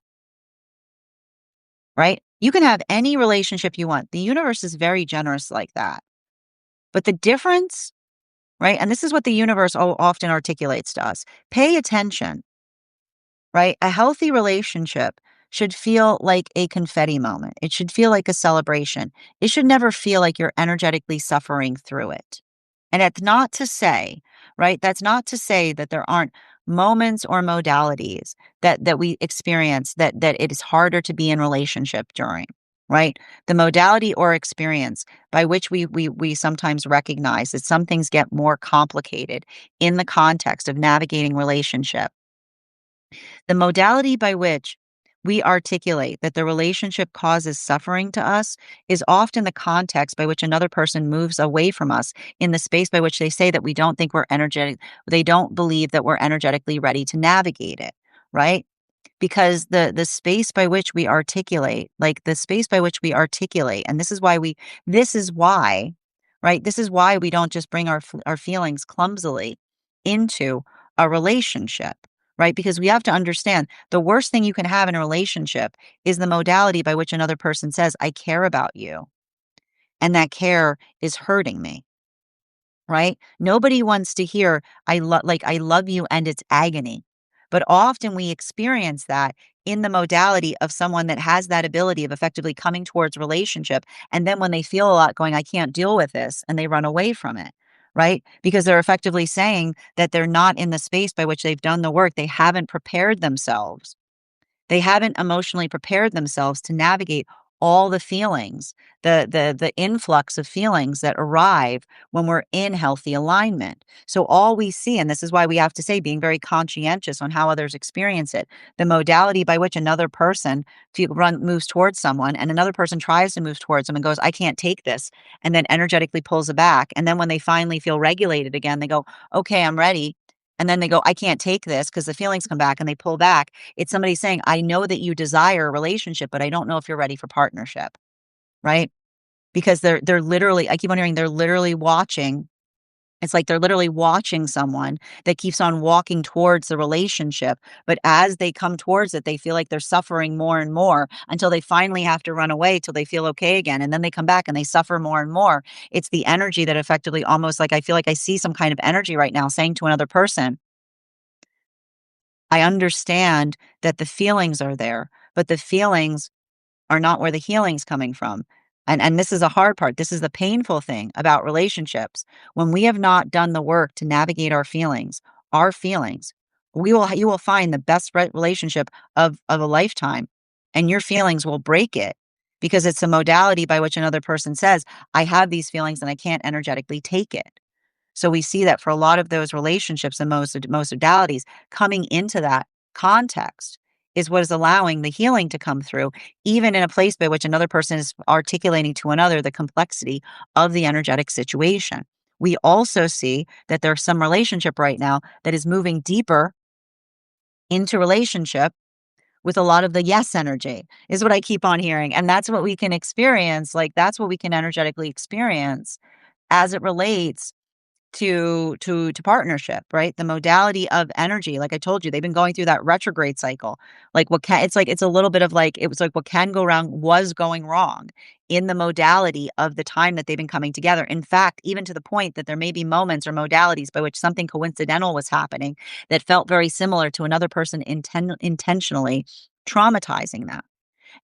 right? You can have any relationship you want. The universe is very generous like that. But the difference, right? And this is what the universe often articulates to us. Pay attention, right? A healthy relationship should feel like a confetti moment. It should feel like a celebration. It should never feel like you're energetically suffering through it. And that's not to say, right? That's not to say that there aren't moments or modalities that we experience that it is harder to be in relationship during, right? The modality or experience by which we sometimes recognize that some things get more complicated in the context of navigating relationship. The modality by which we articulate that the relationship causes suffering to us is often the context by which another person moves away from us in the space by which they say that we don't think we're energetic, they don't believe that we're energetically ready to navigate it, right? Because the space by which we articulate, like the space by which we articulate, and this is why, right? This is why we don't just bring our feelings clumsily into a relationship, right? Because we have to understand the worst thing you can have in a relationship is the modality by which another person says, I care about you, and that care is hurting me. Right? Nobody wants to hear, I love you and it's agony. But often we experience that in the modality of someone that has that ability of effectively coming towards relationship. And then when they feel a lot going, I can't deal with this, and they run away from it. Right? Because they're effectively saying that they're not in the space by which they've done the work. They haven't prepared themselves, they haven't emotionally prepared themselves to navigate all the feelings, the influx of feelings that arrive when we're in healthy alignment. So all we see, and this is why we have to say being very conscientious on how others experience it, the modality by which another person moves towards someone and another person tries to move towards them and goes, I can't take this, and then energetically pulls it back. And then when they finally feel regulated again, they go, okay, I'm ready. And then they go, I can't take this because the feelings come back and they pull back. It's somebody saying, I know that you desire a relationship, but I don't know if you're ready for partnership, right? Because they're literally, I keep on hearing they're literally watching. It's like they're literally watching someone that keeps on walking towards the relationship. But as they come towards it, they feel like they're suffering more and more until they finally have to run away till they feel okay again. And then they come back and they suffer more and more. It's the energy that effectively almost like I feel like I see some kind of energy right now saying to another person, I understand that the feelings are there, but the feelings are not where the healing's coming from. And this is a hard part. This is the painful thing about relationships. When we have not done the work to navigate our feelings, you will find the best relationship of a lifetime, and your feelings will break it because it's a modality by which another person says, I have these feelings and I can't energetically take it. So we see that for a lot of those relationships and most modalities, coming into that context is what is allowing the healing to come through, even in a place by which another person is articulating to another the complexity of the energetic situation. We also see that there's some relationship right now that is moving deeper into relationship with a lot of the yes energy, is what I keep on hearing. And that's what we can experience. Like, that's what we can energetically experience as it relates to partnership, right? The modality of energy, like I told you, they've been going through that retrograde cycle. Like it's a little bit of like it was like what can go wrong was going wrong in the modality of the time that they've been coming together. In fact, even to the point that there may be moments or modalities by which something coincidental was happening that felt very similar to another person intentionally traumatizing them.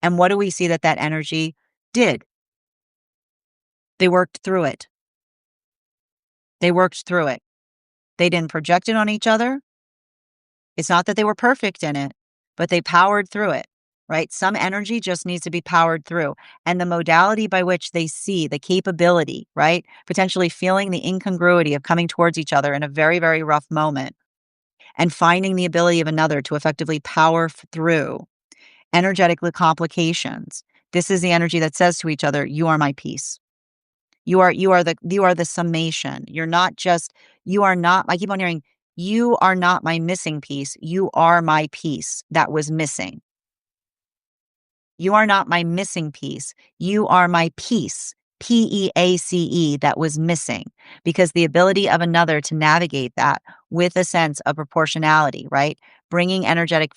And what do we see that energy did? They worked through it. They worked through it. They didn't project it on each other. It's not that they were perfect in it, but they powered through it, right? Some energy just needs to be powered through. And the modality by which they see the capability, right? Potentially feeling the incongruity of coming towards each other in a very, very rough moment and finding the ability of another to effectively power through energetic complications. This is the energy that says to each other, you are my peace. You are the summation. You are not, I keep on hearing, you are not my missing piece. You are my piece that was missing. You are not my missing piece. You are my piece, PEACE, that was missing, because the ability of another to navigate that with a sense of proportionality, right? Bringing energetic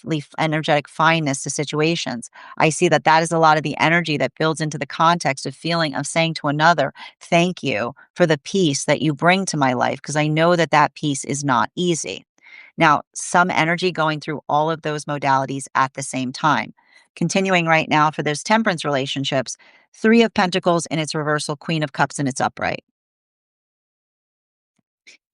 fineness to situations. I see that that is a lot of the energy that builds into the context of feeling of saying to another, thank you for the peace that you bring to my life, because I know that that peace is not easy. Now, some energy going through all of those modalities at the same time. Continuing right now for those temperance relationships, Three of Pentacles in its reversal, Queen of Cups in its upright.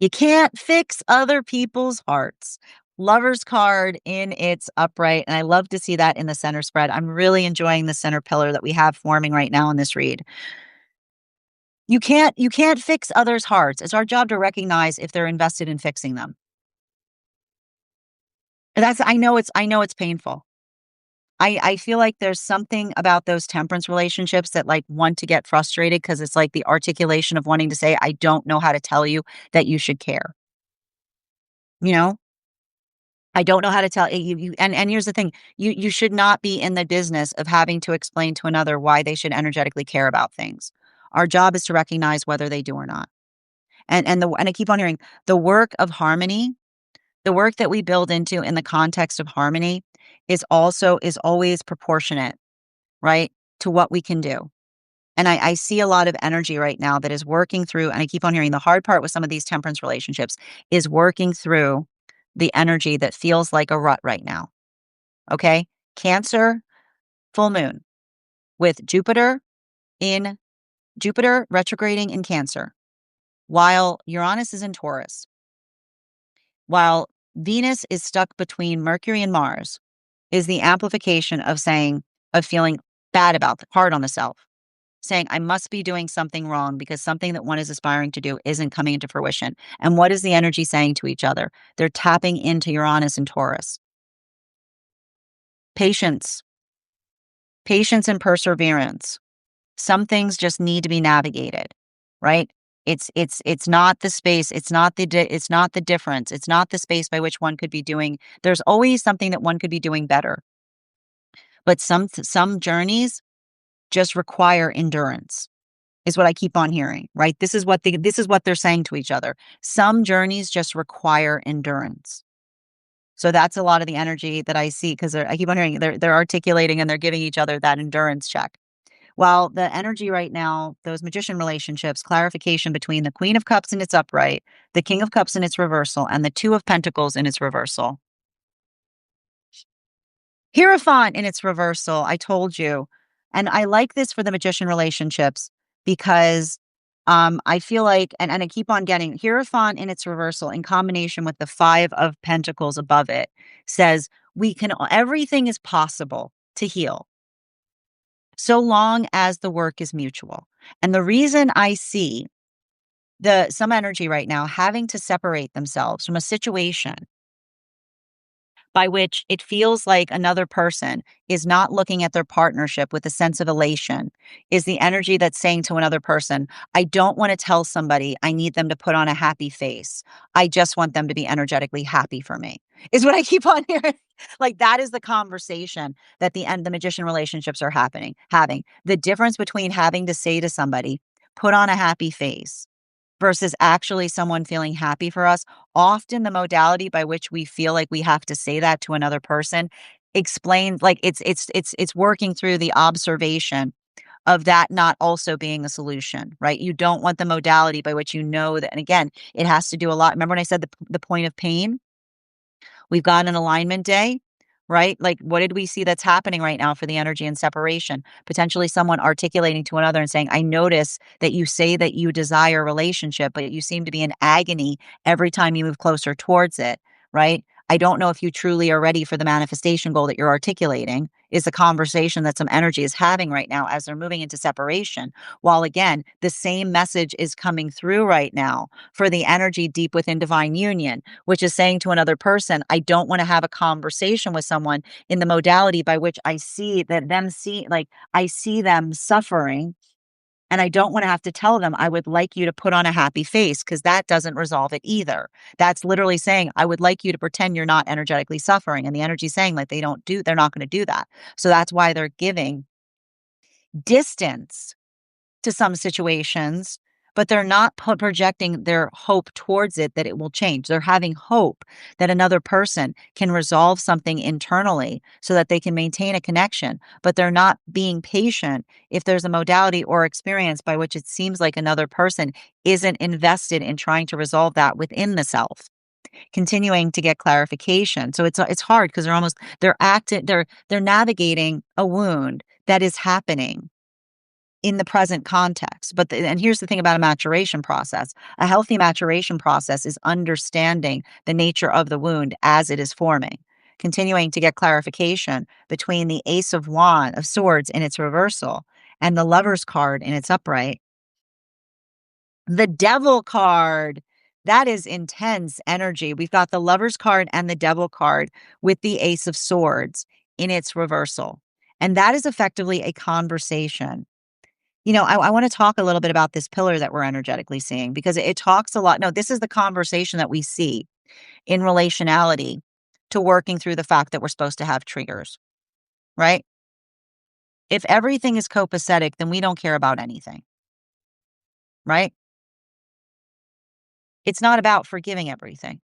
You can't fix other people's hearts. Lover's card in its upright, and I love to see that in the center spread. I'm really enjoying the center pillar that we have forming right now in this read. You can't fix others' hearts. It's our job to recognize if they're invested in fixing them. I know it's painful. I feel like there's something about those temperance relationships that, like, want to get frustrated because it's like the articulation of wanting to say, "I don't know how to tell you that you should care." You know? I don't know how to tell you, and here's the thing, you should not be in the business of having to explain to another why they should energetically care about things. Our job is to recognize whether they do or not. And I keep on hearing the work of harmony, the work that we build into in the context of harmony is always proportionate, right, to what we can do. And I see a lot of energy right now that is working through, and I keep on hearing the hard part with some of these temperance relationships is working through the energy that feels like a rut right now. Okay. Cancer, full moon with in Jupiter retrograding in Cancer, while Uranus is in Taurus, while Venus is stuck between Mercury and Mars, is the amplification of feeling bad about hard on the self, saying, I must be doing something wrong because something that one is aspiring to do isn't coming into fruition. And what is the energy saying to each other? They're tapping into Uranus and Taurus. Patience, patience and perseverance. Some things just need to be navigated, right? It's not the space, it's not the difference, it's not the space by which one could be doing. There's always something that one could be doing better. But some journeys just require endurance. Is what I keep on hearing, right? This is what they're saying to each other. Some journeys just require endurance. So that's a lot of the energy that I see because I keep on hearing they're articulating and they're giving each other that endurance check. While the energy right now, those magician relationships, clarification between the Queen of Cups in its upright, the King of Cups in its reversal, and the Two of Pentacles in its reversal. Hierophant in its reversal, I told you. And I like this for the magician relationships because I feel like, and I keep on getting Hierophant in its reversal in combination with the Five of Pentacles above it says, everything is possible to heal so long as the work is mutual. And the reason I see some energy right now having to separate themselves from a situation by which it feels like another person is not looking at their partnership with a sense of elation is the energy that's saying to another person, I don't want to tell somebody I need them to put on a happy face. I just want them to be energetically happy for me, is what I keep on hearing. Like that is the conversation that the magician relationships are having. The difference between having to say to somebody, put on a happy face versus actually someone feeling happy for us. Often the modality by which we feel like we have to say that to another person explains like it's working through the observation of that not also being a solution, right? You don't want the modality by which you know that, and again, it has to do a lot. Remember when I said the point of pain? We've got an alignment day. right? Like, what did we see that's happening right now for the energy and separation? Potentially someone articulating to another and saying, I notice that you say that you desire a relationship, but you seem to be in agony every time you move closer towards it, right? I don't know if you truly are ready for the manifestation goal that you're articulating, is the conversation that some energy is having right now as they're moving into separation. While again, the same message is coming through right now for the energy deep within divine union, which is saying to another person, I don't want to have a conversation with someone in the modality by which I see that them see, like, I see them suffering. And I don't want to have to tell them, I would like you to put on a happy face because that doesn't resolve it either. That's literally saying, I would like you to pretend you're not energetically suffering. And the energy saying like they're not going to do that. So that's why they're giving distance to some situations, but they're not projecting their hope towards it that it will change. They're having hope that another person can resolve something internally so that they can maintain a connection, but they're not being patient if there's a modality or experience by which it seems like another person isn't invested in trying to resolve that within the self. Continuing to get clarification. So it's hard because they're navigating a wound that is happening in the present context. And here's the thing about a maturation process. A healthy maturation process is understanding the nature of the wound as it is forming. Continuing to get clarification between the Ace of Swords in its reversal and the Lover's card in its upright. The Devil card, that is intense energy. We've got the Lover's card and the Devil card with the Ace of Swords in its reversal. And that is effectively a conversation. I want to talk a little bit about this pillar that we're energetically seeing because it talks a lot. No, this is the conversation that we see in relationality to working through the fact that we're supposed to have triggers, right? If everything is copacetic, then we don't care about anything, right? It's not about forgiving everything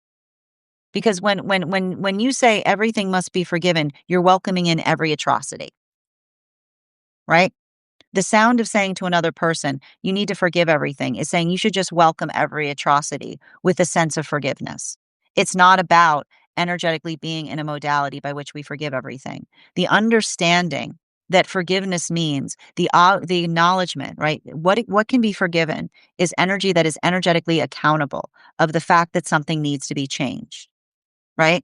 because when you say everything must be forgiven, you're welcoming in every atrocity, right? The sound of saying to another person, you need to forgive everything, is saying you should just welcome every atrocity with a sense of forgiveness. It's not about energetically being in a modality by which we forgive everything. The understanding that forgiveness means the acknowledgement, right? What can be forgiven is energy that is energetically accountable of the fact that something needs to be changed, right?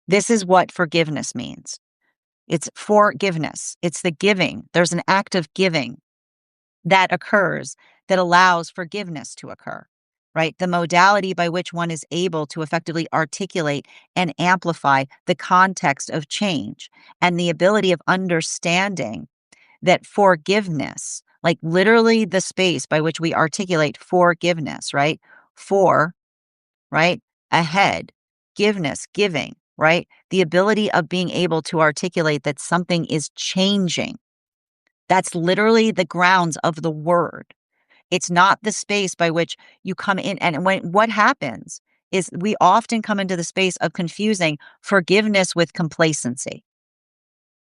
This is what forgiveness means. It's forgiveness. It's the giving. There's an act of giving that occurs that allows forgiveness to occur, right? The modality by which one is able to effectively articulate and amplify the context of change and the ability of understanding that forgiveness, like literally the space by which we articulate forgiveness, right? For, right? Ahead, giveness, giving, right? The ability of being able to articulate that something is changing. That's literally the grounds of the word. It's not the space by which you come in. And what happens is we often come into the space of confusing forgiveness with complacency.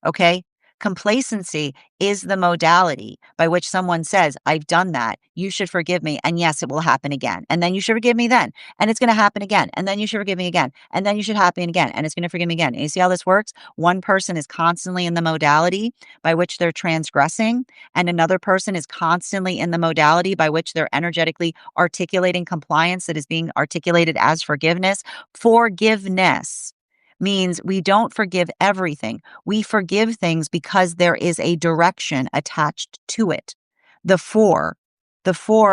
Okay. Complacency is the modality by which someone says, I've done that. You should forgive me. And yes, it will happen again. And then you should forgive me then. And it's going to happen again. And then you should forgive me again. And then you should happen again. And it's going to forgive me again. And you see how this works? One person is constantly in the modality by which they're transgressing. And another person is constantly in the modality by which they're energetically articulating compliance that is being articulated as forgiveness. Forgiveness means we don't forgive everything. We forgive things because there is a direction attached to it. The four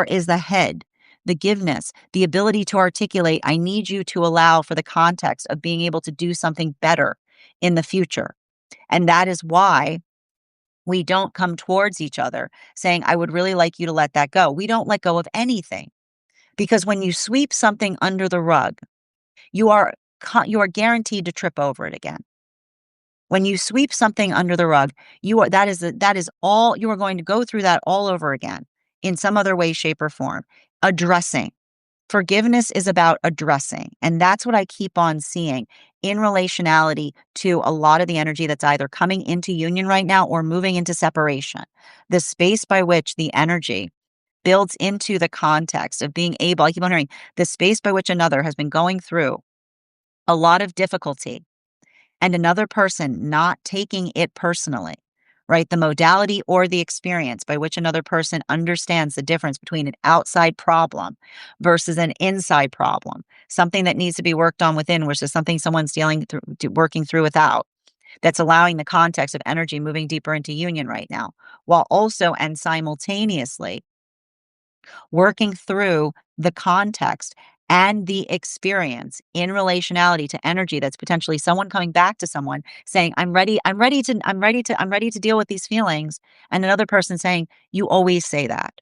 is the head, the giveness, the ability to articulate, I need you to allow for the context of being able to do something better in the future. And that is why we don't come towards each other saying, I would really like you to let that go. We don't let go of anything because when you sweep something under the rug, you are guaranteed to trip over it again. When you sweep something under the rug, that is all you are going to go through that all over again in some other way, shape, or form. Addressing. Forgiveness is about addressing. And that's what I keep on seeing in relationality to a lot of the energy that's either coming into union right now or moving into separation. The space by which the energy builds into the context of being able, I keep wondering, the space by which another has been going through a lot of difficulty and another person not taking it personally, right? The modality or the experience by which another person understands the difference between an outside problem versus an inside problem, something that needs to be worked on within versus something someone's working through without. That's allowing the context of energy moving deeper into union right now, while also and simultaneously working through the context and the experience in relationality to energy that's potentially someone coming back to someone saying, I'm ready to deal with these feelings. And another person saying, you always say that,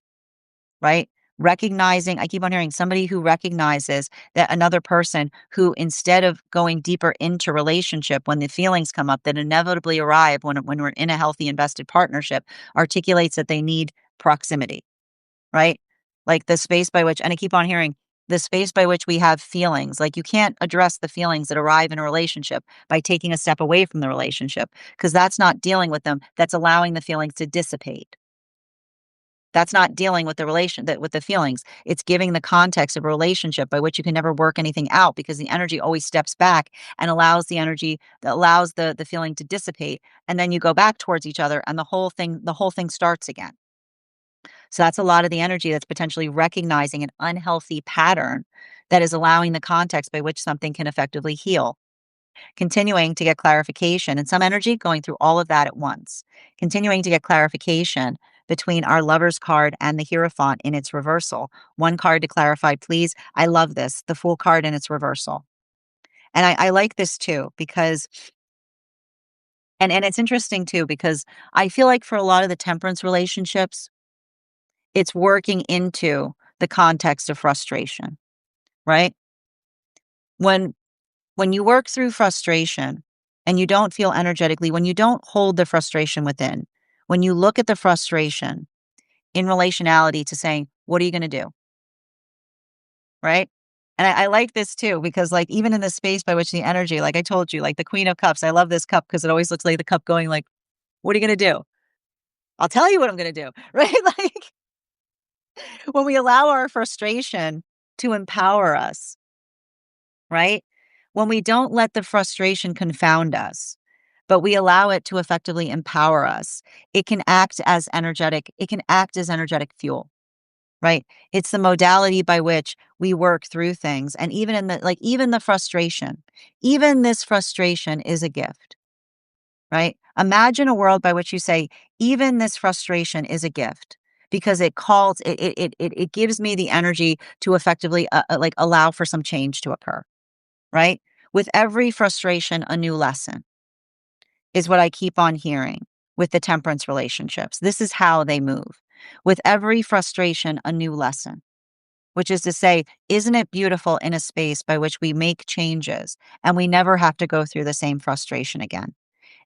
right? Recognizing, I keep on hearing somebody who recognizes that another person who, instead of going deeper into relationship when the feelings come up that inevitably arrive when we're in a healthy invested partnership, articulates that they need proximity, right? Like the space by which, and I keep on hearing the space by which we have feelings. Like you can't address the feelings that arrive in a relationship by taking a step away from the relationship, because that's not dealing with them. That's allowing the feelings to dissipate. That's not dealing with the with the feelings. It's giving the context of a relationship by which you can never work anything out because the energy always steps back and allows the energy that allows the feeling to dissipate. And then you go back towards each other and the whole thing starts again. So that's a lot of the energy that's potentially recognizing an unhealthy pattern that is allowing the context by which something can effectively heal. Continuing to get clarification and some energy going through all of that at once. Continuing to get clarification between our Lover's card and the Hierophant in its reversal. One card to clarify, please. I love this, the Fool card in its reversal. And I like this too because, and it's interesting too because I feel like for a lot of the temperance relationships, it's working into the context of frustration, right? When when you work through frustration and you don't feel energetically, when you don't hold the frustration within, when you look at the frustration in relationality to saying, what are you going to do? Right. And I like this too, because like even in the space by which the energy, like I told you, like the Queen of Cups, I love this cup because it always looks like the cup going like, what are you going to do? I'll tell you what I'm going to do. Right. Like when we allow our frustration to empower us, right? When we don't let the frustration confound us, but we allow it to effectively empower us, it can act as energetic fuel, right? It's the modality by which we work through things. And even in the, like, even the frustration, even this frustration is a gift, right? Imagine a world by which you say, even this frustration is a gift because it gives me the energy to effectively like allow for some change to occur, right? With every frustration, a new lesson is what I keep on hearing with the temperance relationships. This is how they move. With every frustration, a new lesson, which is to say, isn't it beautiful in a space by which we make changes and we never have to go through the same frustration again?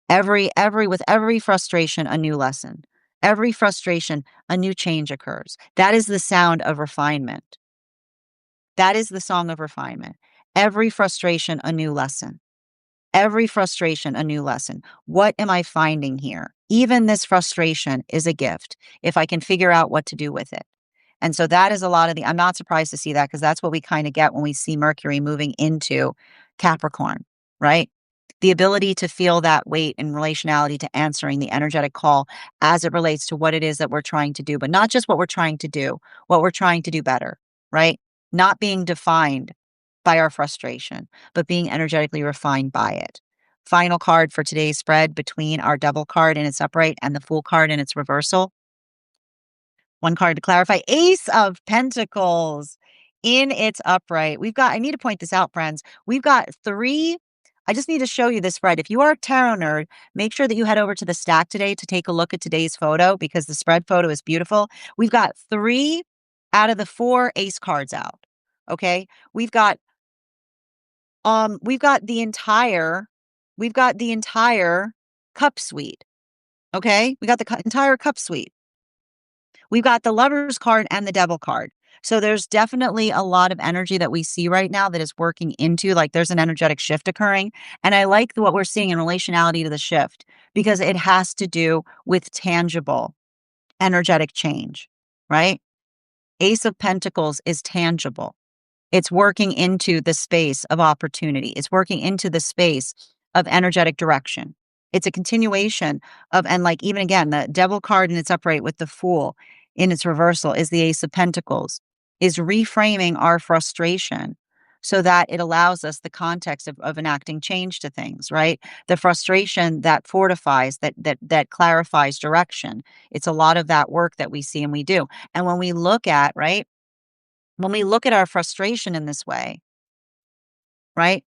With every frustration, a new lesson. Every frustration, a new change occurs. That is the sound of refinement. That is the song of refinement. Every frustration, a new lesson. Every frustration, a new lesson. What am I finding here? Even this frustration is a gift if I can figure out what to do with it. And so that is a lot of I'm not surprised to see that because that's what we kind of get when we see Mercury moving into Capricorn, right? The ability to feel that weight in relationality to answering the energetic call as it relates to what it is that we're trying to do, but not just what we're trying to do, what we're trying to do better, right? Not being defined by our frustration, but being energetically refined by it. Final card for today's spread between our Devil card in its upright and the Fool card in its reversal. One card to clarify, Ace of Pentacles in its upright. I need to point this out, friends. We've got three. I just need to show you this spread. If you are a tarot nerd, make sure that you head over to the stack today to take a look at today's photo because the spread photo is beautiful. We've got 3 out of the 4 ace cards out. Okay. We've got the entire cup suite. Okay. We got the entire cup suite. We've got the Lover's card and the Devil card. So there's definitely a lot of energy that we see right now that is working into, like, there's an energetic shift occurring. And I like what we're seeing in relationality to the shift because it has to do with tangible energetic change, right? Ace of Pentacles is tangible. It's working into the space of opportunity. It's working into the space of energetic direction. It's a continuation of, and like even again, the devil card in its upright with the fool in its reversal is the ace of pentacles, is reframing our frustration so that it allows us the context of enacting change to things, right? The frustration that fortifies, that clarifies direction. It's a lot of that work that we see and we do. And when we look at, right? When we look at our frustration in this way, right?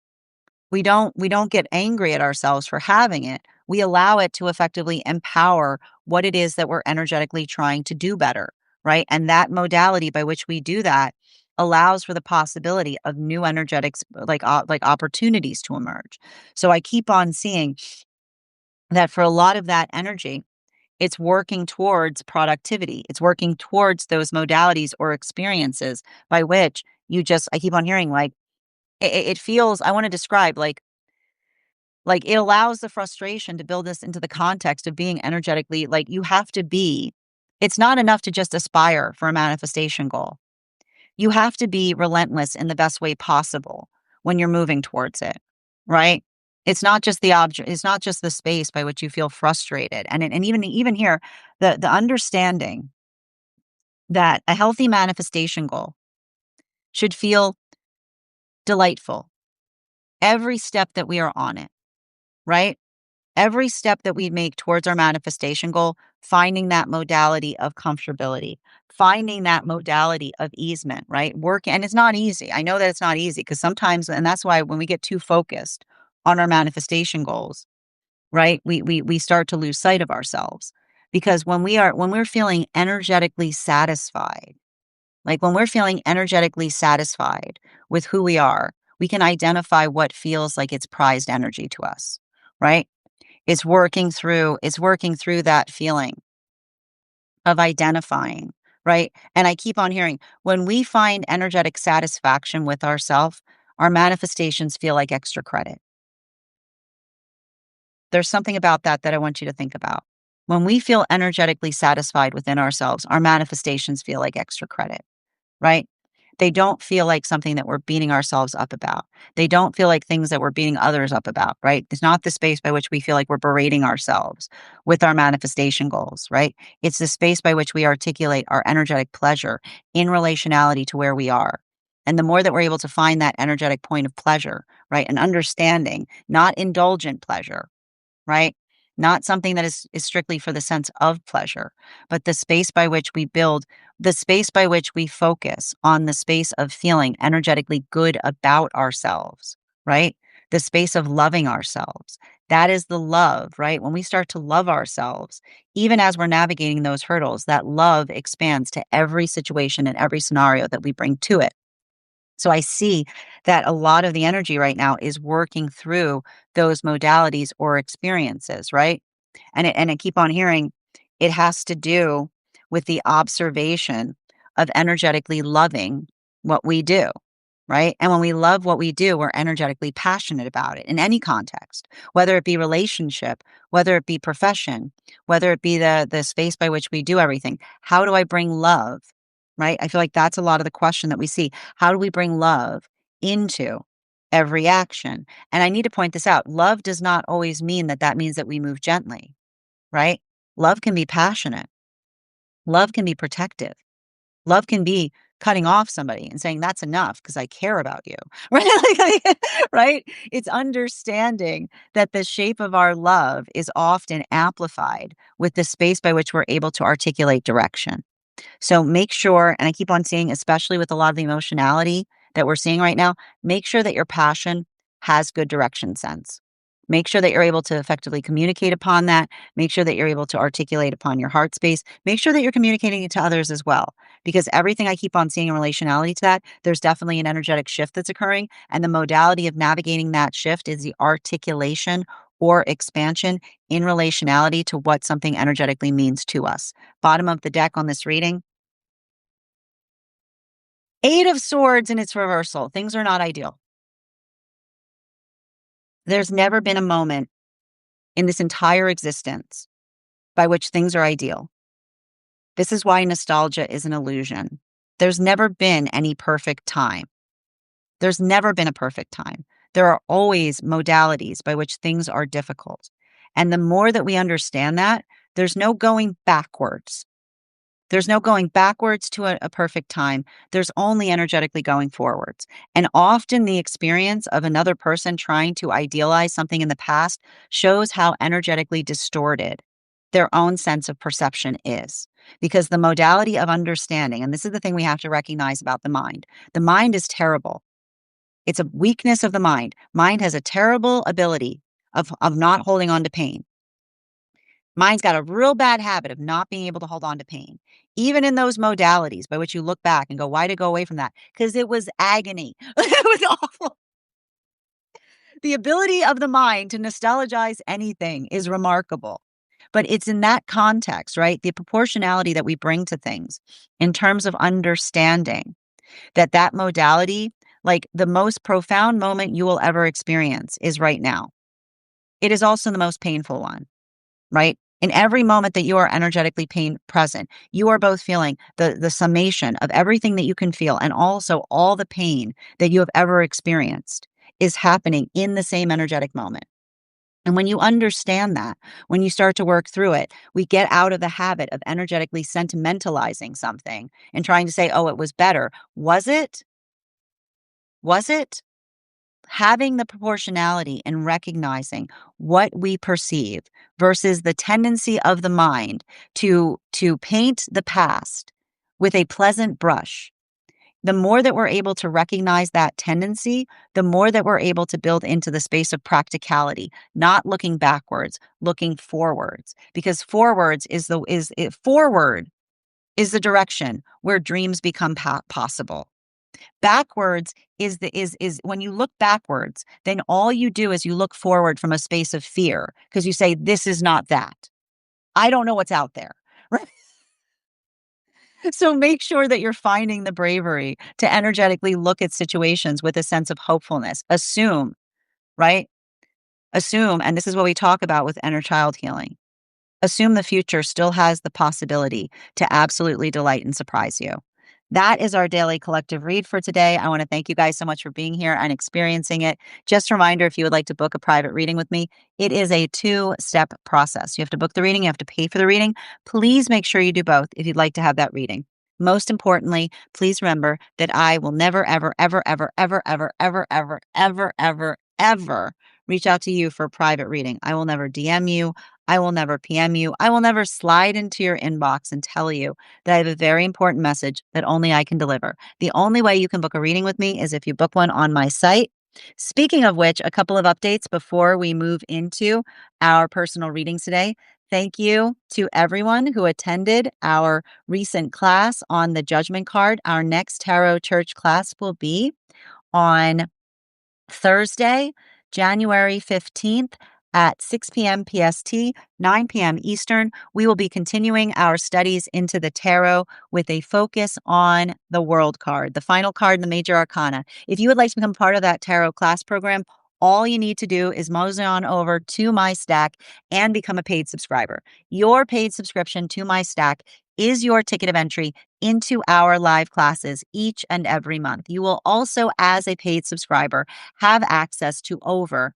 We don't get angry at ourselves for having it. We allow it to effectively empower what it is that we're energetically trying to do better, right? And that modality by which we do that allows for the possibility of new energetics like opportunities to emerge. So I keep on seeing that for a lot of that energy, it's working towards productivity. It's working towards those modalities or experiences by which you just I keep on hearing like it feels I want to describe like, it allows the frustration to build this into the context of being energetically like, you have to be it's not enough to just aspire for a manifestation goal. You have to be relentless in the best way possible when you're moving towards it, right? It's not just the object it's not just the space by which you feel frustrated. And even here, the understanding that a healthy manifestation goal should feel delightful every step that we are on it, right? Every step that we make towards our manifestation goal, finding that modality of comfortability, finding that modality of easement, right? Work, and it's not easy. I know that it's not easy because sometimes, and that's why when we get too focused on our manifestation goals, right, we start to lose sight of ourselves. Because when we're feeling energetically satisfied, like when we're feeling energetically satisfied with who we are, we can identify what feels like it's prized energy to us, right? It's working through that feeling of identifying, right? And I keep on hearing, when we find energetic satisfaction with ourself, our manifestations feel like extra credit. There's something about that that I want you to think about. When we feel energetically satisfied within ourselves, our manifestations feel like extra credit, right? They don't feel like something that we're beating ourselves up about. They don't feel like things that we're beating others up about, right? It's not the space by which we feel like we're berating ourselves with our manifestation goals, right? It's the space by which we articulate our energetic pleasure in relationality to where we are. And the more that we're able to find that energetic point of pleasure, right? And understanding, not indulgent pleasure, right? Not something that is strictly for the sense of pleasure, but the space by which we build, the space by which we focus on the space of feeling energetically good about ourselves, right? The space of loving ourselves. That is the love, right? When we start to love ourselves, even as we're navigating those hurdles, that love expands to every situation and every scenario that we bring to it. So I see that a lot of the energy right now is working through those modalities or experiences, right? And I keep on hearing it has to do with the observation of energetically loving what we do, right? And when we love what we do, we're energetically passionate about it in any context, whether it be relationship, whether it be profession, whether it be the space by which we do everything. How do I bring love? Right? I feel like that's a lot of the question that we see. How do we bring love into every action? And I need to point this out. Love does not always mean that that means that we move gently, right? Love can be passionate. Love can be protective. Love can be cutting off somebody and saying, that's enough because I care about you, right? Right? It's understanding that the shape of our love is often amplified with the space by which we're able to articulate direction. So make sure, and I keep on seeing, especially with a lot of the emotionality that we're seeing right now, make sure that your passion has good direction sense. Make sure that you're able to effectively communicate upon that. Make sure that you're able to articulate upon your heart space. Make sure that you're communicating it to others as well. Because everything I keep on seeing in relationality to that, there's definitely an energetic shift that's occurring. And the modality of navigating that shift is the articulation or expansion in relationality to what something energetically means to us. Bottom of the deck on this reading, Eight of Swords in its reversal. Things are not ideal. There's never been a moment in this entire existence by which things are ideal. This is why nostalgia is an illusion. There's never been any perfect time. There's never been a perfect time. There are always modalities by which things are difficult. And the more that we understand that, there's no going backwards. There's no going backwards to a perfect time. There's only energetically going forwards. And often the experience of another person trying to idealize something in the past shows how energetically distorted their own sense of perception is. Because the modality of understanding, and this is the thing we have to recognize about the mind is terrible. It's a weakness of the mind. Mind has a terrible ability of not holding on to pain. Mind's got a real bad habit of not being able to hold on to pain, even in those modalities by which you look back and go, why to go away from that? Because it was agony. It was awful. The ability of the mind to nostalgize anything is remarkable. But it's in that context, right? The proportionality that we bring to things in terms of understanding that modality, like the most profound moment you will ever experience is right now. It is also the most painful one, right? In every moment that you are energetically present, you are both feeling the summation of everything that you can feel and also all the pain that you have ever experienced is happening in the same energetic moment. And when you understand that, when you start to work through it, we get out of the habit of energetically sentimentalizing something and trying to say, oh, it was better. Was it? Was it? Having the proportionality and recognizing what we perceive versus the tendency of the mind to paint the past with a pleasant brush. The more that we're able to recognize that tendency, the more that we're able to build into the space of practicality, not looking backwards, looking forwards, because forwards forward is the direction where dreams become possible. Backwards is when you look backwards, then all you do is you look forward from a space of fear because you say, this is not that. I don't know what's out there. Right? So make sure that you're finding the bravery to energetically look at situations with a sense of hopefulness. Assume, right? Assume, and this is what we talk about with inner child healing. Assume the future still has the possibility to absolutely delight and surprise you. That is our daily collective read for today. I want to thank you guys so much for being here and experiencing it. Just a reminder, if you would like to book a private reading with me, it is a 2-step process. You have to book the reading, you have to pay for the reading. Please make sure you do both if you'd like to have that reading. Most importantly, please remember that I will never, ever, ever, ever, ever, ever, ever, ever, ever, ever, ever reach out to you for a private reading. I will never DM you. I will never PM you. I will never slide into your inbox and tell you that I have a very important message that only I can deliver. The only way you can book a reading with me is if you book one on my site. Speaking of which, a couple of updates before we move into our personal readings today. Thank you to everyone who attended our recent class on the judgment card. Our next Tarot Church class will be on Thursday, January 15th at 6 p.m. PST, 9 p.m. Eastern. We will be continuing our studies into the tarot with a focus on the World card, the final card in the Major Arcana. If you would like to become part of that tarot class program, all you need to do is mosey on over to my stack and become a paid subscriber. Your paid subscription to my stack is your ticket of entry into our live classes each and every month. You will also, as a paid subscriber, have access to over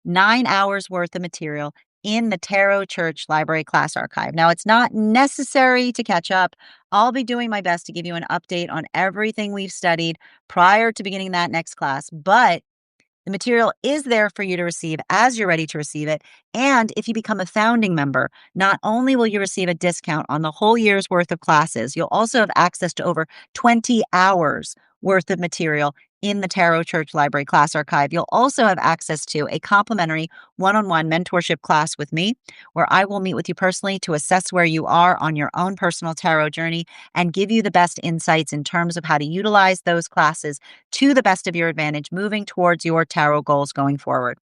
9 hours worth of material in the Tarot Church Library Class Archive. Now, it's not necessary to catch up. I'll be doing my best to give you an update on everything we've studied prior to beginning that next class, but the material is there for you to receive as you're ready to receive it. And if you become a founding member, not only will you receive a discount on the whole year's worth of classes, you'll also have access to over 20 hours worth of material in the Tarot Church Library Class Archive. You'll also have access to a complimentary one-on-one mentorship class with me, where I will meet with you personally to assess where you are on your own personal tarot journey and give you the best insights in terms of how to utilize those classes to the best of your advantage, moving towards your tarot goals going forward.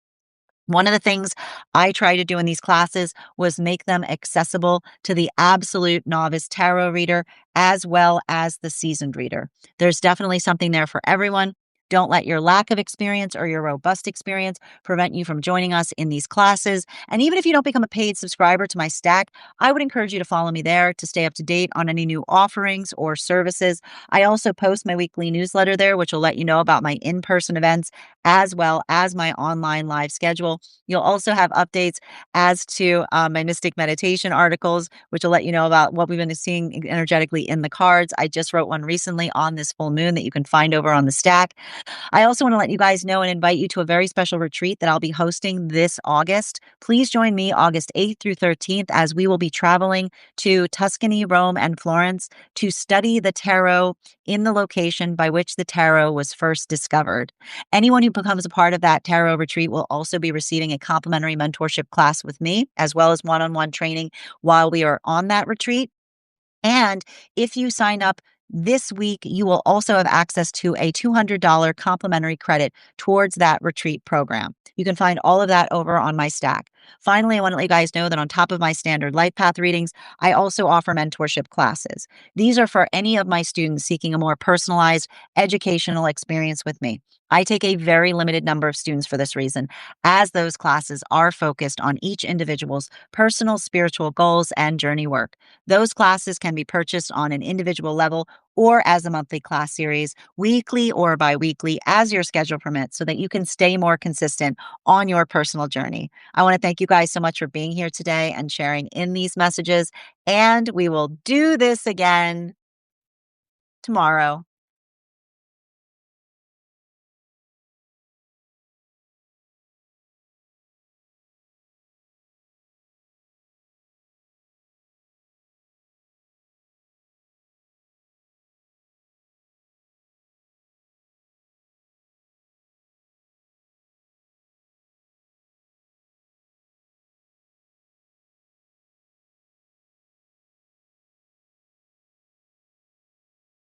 One of the things I try to do in these classes was make them accessible to the absolute novice tarot reader as well as the seasoned reader. There's definitely something there for everyone. Don't let your lack of experience or your robust experience prevent you from joining us in these classes. And even if you don't become a paid subscriber to my stack, I would encourage you to follow me there to stay up to date on any new offerings or services. I also post my weekly newsletter there, which will let you know about my in person events as well as my online live schedule. You'll also have updates as to my mystic meditation articles, which will let you know about what we've been seeing energetically in the cards. I just wrote one recently on this full moon that you can find over on the stack. I also want to let you guys know and invite you to a very special retreat that I'll be hosting this August. Please join me August 8th through 13th as we will be traveling to Tuscany, Rome, and Florence to study the tarot in the location by which the tarot was first discovered. Anyone who becomes a part of that tarot retreat will also be receiving a complimentary mentorship class with me, as well as one-on-one training while we are on that retreat. And if you sign up this week, you will also have access to a $200 complimentary credit towards that retreat program. You can find all of that over on my stack. Finally, I want to let you guys know that on top of my standard life path readings, I also offer mentorship classes. These are for any of my students seeking a more personalized educational experience with me. I take a very limited number of students for this reason, as those classes are focused on each individual's personal spiritual goals and journey work. Those classes can be purchased on an individual level or as a monthly class series, weekly or biweekly, as your schedule permits, so that you can stay more consistent on your personal journey. I want to thank you guys so much for being here today and sharing in these messages. And we will do this again tomorrow.